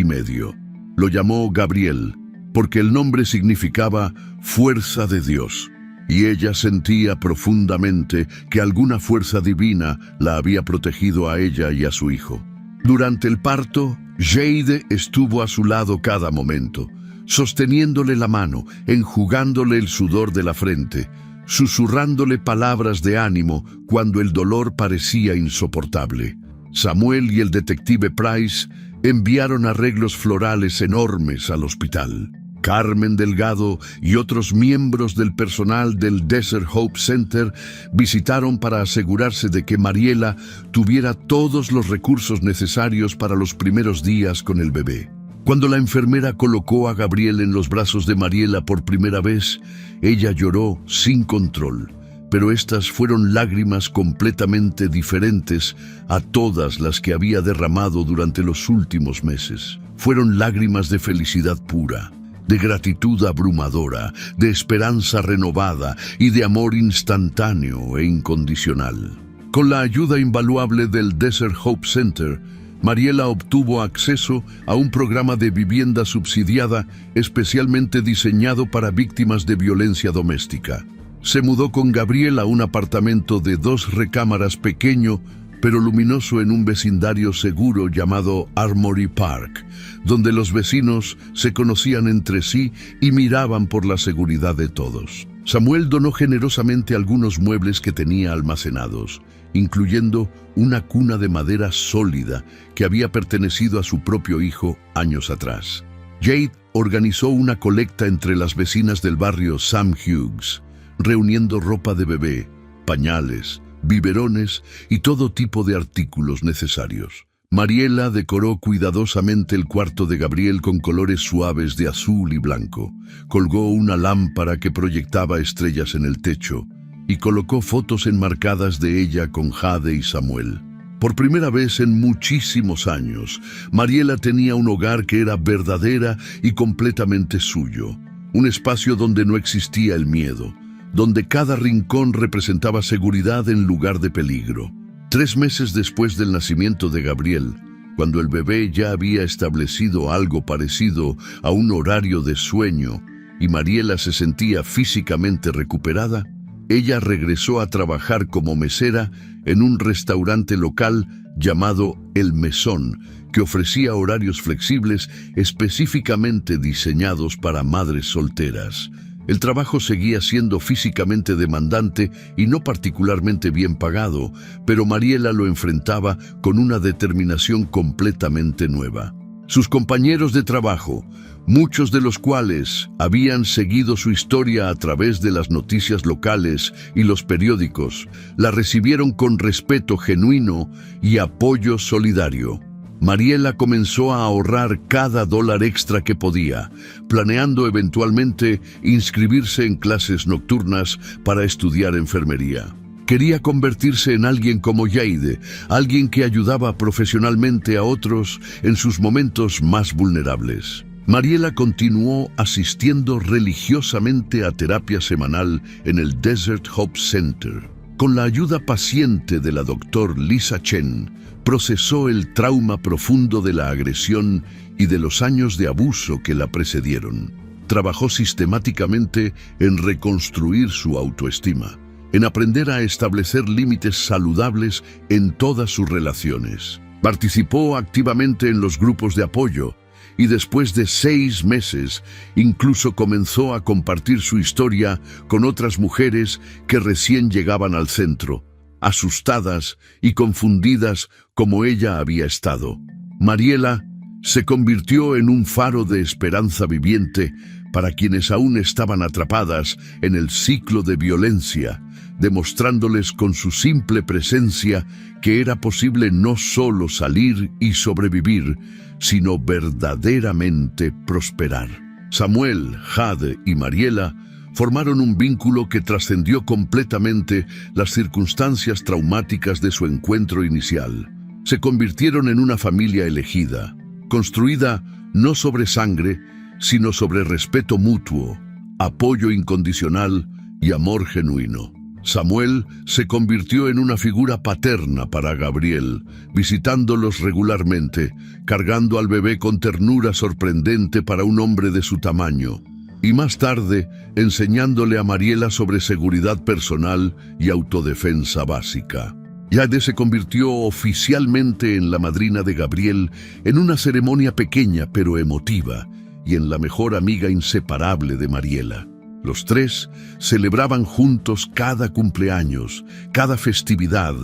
Lo llamó Gabriel, porque el nombre significaba fuerza de Dios, y ella sentía profundamente que alguna fuerza divina la había protegido a ella y a su hijo. Durante el parto, Jade estuvo a su lado cada momento, sosteniéndole la mano, enjugándole el sudor de la frente, susurrándole palabras de ánimo cuando el dolor parecía insoportable. Samuel y el detective Price enviaron arreglos florales enormes al hospital. Carmen Delgado y otros miembros del personal del Desert Hope Center visitaron para asegurarse de que Mariela tuviera todos los recursos necesarios para los primeros días con el bebé. Cuando la enfermera colocó a Gabriel en los brazos de Mariela por primera vez, ella lloró sin control, pero estas fueron lágrimas completamente diferentes a todas las que había derramado durante los últimos meses. Fueron lágrimas de felicidad pura, de gratitud abrumadora, de esperanza renovada y de amor instantáneo e incondicional. Con la ayuda invaluable del Desert Hope Center, Mariela obtuvo acceso a un programa de vivienda subsidiada especialmente diseñado para víctimas de violencia doméstica. Se mudó con Gabriel a un apartamento de 2 recámaras pequeño pero luminoso en un vecindario seguro llamado Armory Park, donde los vecinos se conocían entre sí y miraban por la seguridad de todos. Samuel donó generosamente algunos muebles que tenía almacenados, incluyendo una cuna de madera sólida que había pertenecido a su propio hijo años atrás. Jade organizó una colecta entre las vecinas del barrio Sam Hughes, reuniendo ropa de bebé, pañales, biberones y todo tipo de artículos necesarios. Mariela decoró cuidadosamente el cuarto de Gabriel con colores suaves de azul y blanco, colgó una lámpara que proyectaba estrellas en el techo y colocó fotos enmarcadas de ella con Jade y Samuel. Por primera vez en muchísimos años, Mariela tenía un hogar que era verdadera y completamente suyo, un espacio donde no existía el miedo, donde cada rincón representaba seguridad en lugar de peligro. 3 meses después del nacimiento de Gabriel, cuando el bebé ya había establecido algo parecido a un horario de sueño y Mariela se sentía físicamente recuperada, ella regresó a trabajar como mesera en un restaurante local llamado El Mesón, que ofrecía horarios flexibles específicamente diseñados para madres solteras. El trabajo seguía siendo físicamente demandante y no particularmente bien pagado, pero Mariela lo enfrentaba con una determinación completamente nueva. Sus compañeros de trabajo, muchos de los cuales habían seguido su historia a través de las noticias locales y los periódicos, la recibieron con respeto genuino y apoyo solidario. Mariela comenzó a ahorrar cada dólar extra que podía, planeando eventualmente inscribirse en clases nocturnas para estudiar enfermería. Quería convertirse en alguien como Jade, alguien que ayudaba profesionalmente a otros en sus momentos más vulnerables. Mariela continuó asistiendo religiosamente a terapia semanal en el Desert Hope Center. Con la ayuda paciente de la doctora Lisa Chen, procesó el trauma profundo de la agresión y de los años de abuso que la precedieron. Trabajó sistemáticamente en reconstruir su autoestima, en aprender a establecer límites saludables en todas sus relaciones. Participó activamente en los grupos de apoyo y después de 6 meses incluso comenzó a compartir su historia con otras mujeres que recién llegaban al centro, asustadas y confundidas como ella había estado. Mariela se convirtió en un faro de esperanza viviente para quienes aún estaban atrapadas en el ciclo de violencia, demostrándoles con su simple presencia que era posible no solo salir y sobrevivir, sino verdaderamente prosperar. Samuel, Jade y Mariela formaron un vínculo que trascendió completamente las circunstancias traumáticas de su encuentro inicial. Se convirtieron en una familia elegida, construida no sobre sangre, sino sobre respeto mutuo, apoyo incondicional y amor genuino. Samuel se convirtió en una figura paterna para Gabriel, visitándolos regularmente, cargando al bebé con ternura sorprendente para un hombre de su tamaño, y más tarde enseñándole a Mariela sobre seguridad personal y autodefensa básica. Jade se convirtió oficialmente en la madrina de Gabriel en una ceremonia pequeña pero emotiva, y en la mejor amiga inseparable de Mariela. Los 3 celebraban juntos cada cumpleaños, cada festividad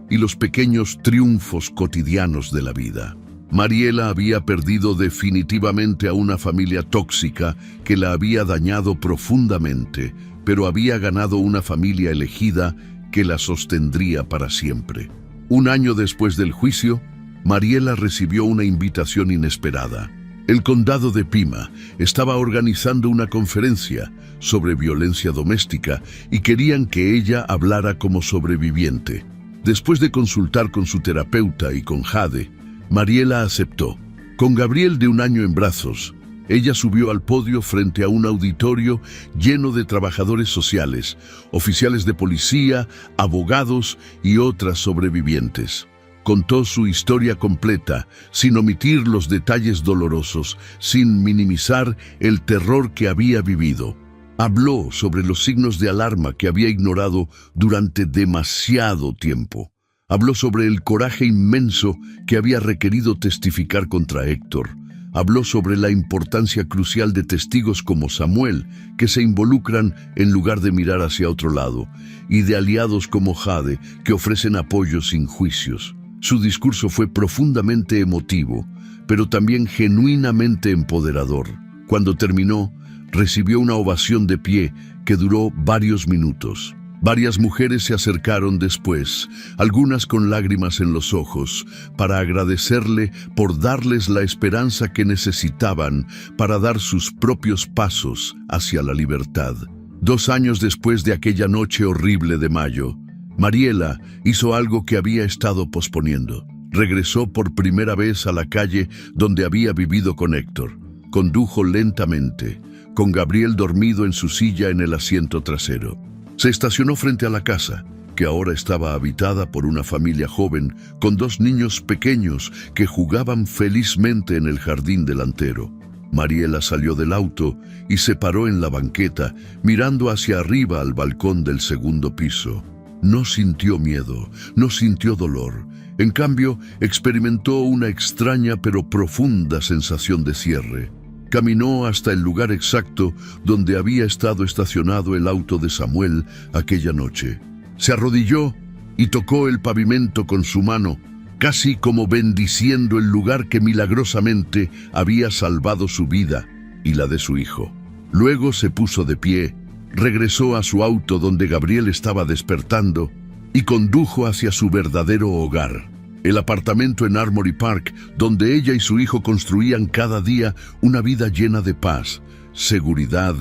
y los pequeños triunfos cotidianos de la vida. Mariela había perdido definitivamente a una familia tóxica que la había dañado profundamente, pero había ganado una familia elegida que la sostendría para siempre. 1 año después del juicio, Mariela recibió una invitación inesperada. El condado de Pima estaba organizando una conferencia sobre violencia doméstica y querían que ella hablara como sobreviviente. Después de consultar con su terapeuta y con Jade, Mariela aceptó. Con Gabriel de 1 año en brazos, ella subió al podio frente a un auditorio lleno de trabajadores sociales, oficiales de policía, abogados y otras sobrevivientes. Contó su historia completa, sin omitir los detalles dolorosos, sin minimizar el terror que había vivido. Habló sobre los signos de alarma que había ignorado durante demasiado tiempo. Habló sobre el coraje inmenso que había requerido testificar contra Héctor. Habló sobre la importancia crucial de testigos como Samuel, que se involucran en lugar de mirar hacia otro lado, y de aliados como Jade, que ofrecen apoyo sin juicios. Su discurso fue profundamente emotivo, pero también genuinamente empoderador. Cuando terminó, recibió una ovación de pie que duró varios minutos. Varias mujeres se acercaron después, algunas con lágrimas en los ojos, para agradecerle por darles la esperanza que necesitaban para dar sus propios pasos hacia la libertad. 2 años después de aquella noche horrible de mayo, Mariela hizo algo que había estado posponiendo. Regresó por primera vez a la calle donde había vivido con Héctor. Condujo lentamente, con Gabriel dormido en su silla en el asiento trasero. Se estacionó frente a la casa, que ahora estaba habitada por una familia joven con 2 niños pequeños que jugaban felizmente en el jardín delantero. Mariela salió del auto y se paró en la banqueta, mirando hacia arriba al balcón del segundo piso. No sintió miedo, no sintió dolor. En cambio, experimentó una extraña pero profunda sensación de cierre. Caminó hasta el lugar exacto donde había estado estacionado el auto de Samuel aquella noche. Se arrodilló y tocó el pavimento con su mano, casi como bendiciendo el lugar que milagrosamente había salvado su vida y la de su hijo. Luego se puso de pie, regresó a su auto donde Gabriel estaba despertando y condujo hacia su verdadero hogar. El apartamento en Armory Park, donde ella y su hijo construían cada día una vida llena de paz, seguridad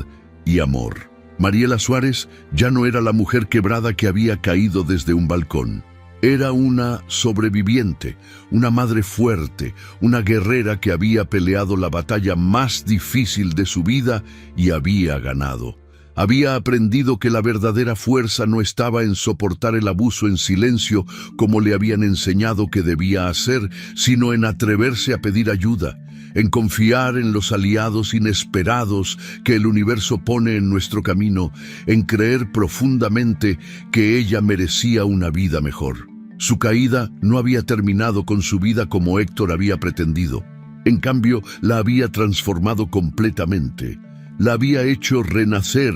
y amor. Mariela Suárez ya no era la mujer quebrada que había caído desde un balcón. Era una sobreviviente, una madre fuerte, una guerrera que había peleado la batalla más difícil de su vida y había ganado. Había aprendido que la verdadera fuerza no estaba en soportar el abuso en silencio como le habían enseñado que debía hacer, sino en atreverse a pedir ayuda, en confiar en los aliados inesperados que el universo pone en nuestro camino, en creer profundamente que ella merecía una vida mejor. Su caída no había terminado con su vida como Héctor había pretendido. En cambio, la había transformado completamente. La había hecho renacer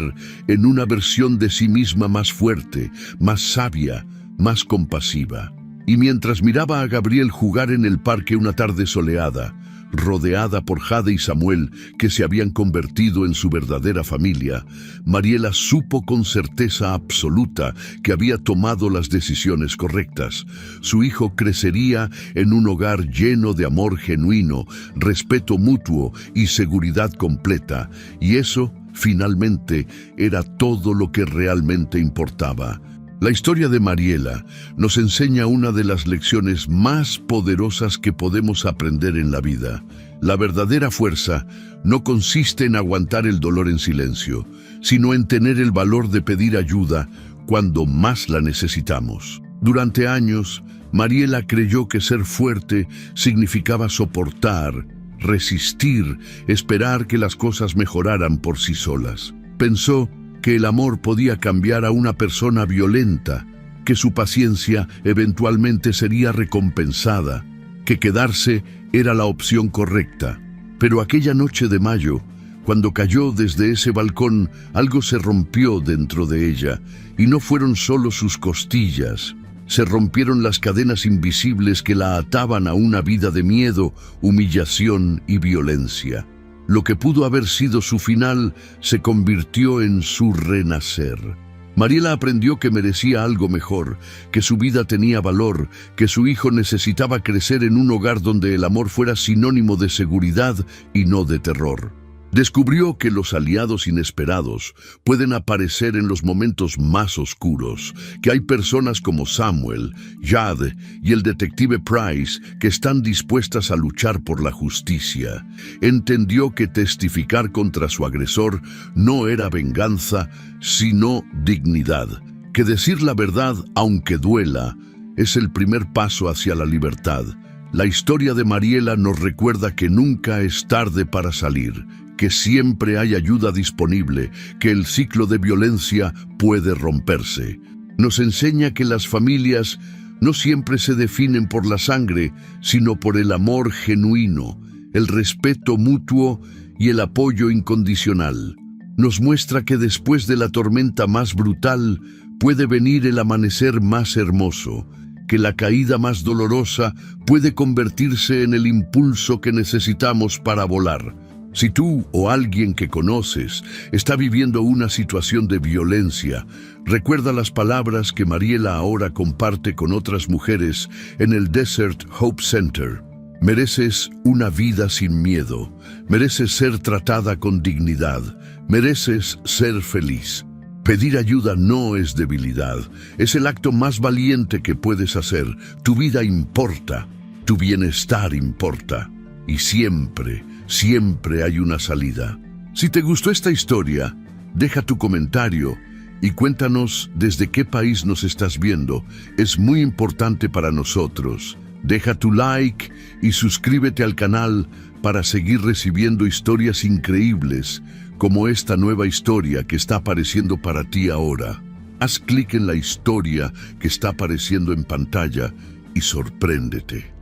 en una versión de sí misma más fuerte, más sabia, más compasiva. Y mientras miraba a Gabriel jugar en el parque una tarde soleada, rodeada por Jade y Samuel, que se habían convertido en su verdadera familia, Mariela supo con certeza absoluta que había tomado las decisiones correctas. Su hijo crecería en un hogar lleno de amor genuino, respeto mutuo y seguridad completa, y eso, finalmente, era todo lo que realmente importaba. La historia de Mariela nos enseña una de las lecciones más poderosas que podemos aprender en la vida. La verdadera fuerza no consiste en aguantar el dolor en silencio, sino en tener el valor de pedir ayuda cuando más la necesitamos. Durante años, Mariela creyó que ser fuerte significaba soportar, resistir, esperar que las cosas mejoraran por sí solas. Pensó que el amor podía cambiar a una persona violenta, que su paciencia eventualmente sería recompensada, que quedarse era la opción correcta. Pero aquella noche de mayo, cuando cayó desde ese balcón, algo se rompió dentro de ella, y no fueron solo sus costillas. Se rompieron las cadenas invisibles que la ataban a una vida de miedo, humillación y violencia. Lo que pudo haber sido su final se convirtió en su renacer. Mariela aprendió que merecía algo mejor, que su vida tenía valor, que su hijo necesitaba crecer en un hogar donde el amor fuera sinónimo de seguridad y no de terror. Descubrió que los aliados inesperados pueden aparecer en los momentos más oscuros, que hay personas como Samuel, Jade y el detective Price que están dispuestas a luchar por la justicia. Entendió que testificar contra su agresor no era venganza, sino dignidad, que decir la verdad, aunque duela, es el primer paso hacia la libertad. La historia de Mariela nos recuerda que nunca es tarde para salir, que siempre hay ayuda disponible, que el ciclo de violencia puede romperse. Nos enseña que las familias no siempre se definen por la sangre, sino por el amor genuino, el respeto mutuo y el apoyo incondicional. Nos muestra que después de la tormenta más brutal puede venir el amanecer más hermoso, que la caída más dolorosa puede convertirse en el impulso que necesitamos para volar. Si tú o alguien que conoces está viviendo una situación de violencia, recuerda las palabras que Mariela ahora comparte con otras mujeres en el Desert Hope Center. Mereces una vida sin miedo, mereces ser tratada con dignidad, mereces ser feliz. Pedir ayuda no es debilidad, es el acto más valiente que puedes hacer. Tu vida importa, tu bienestar importa, y siempre hay una salida. Si te gustó esta historia, deja tu comentario y cuéntanos desde qué país nos estás viendo. Es muy importante para nosotros. Deja tu like y suscríbete al canal para seguir recibiendo historias increíbles como esta nueva historia que está apareciendo para ti ahora. Haz clic en la historia que está apareciendo en pantalla y sorpréndete.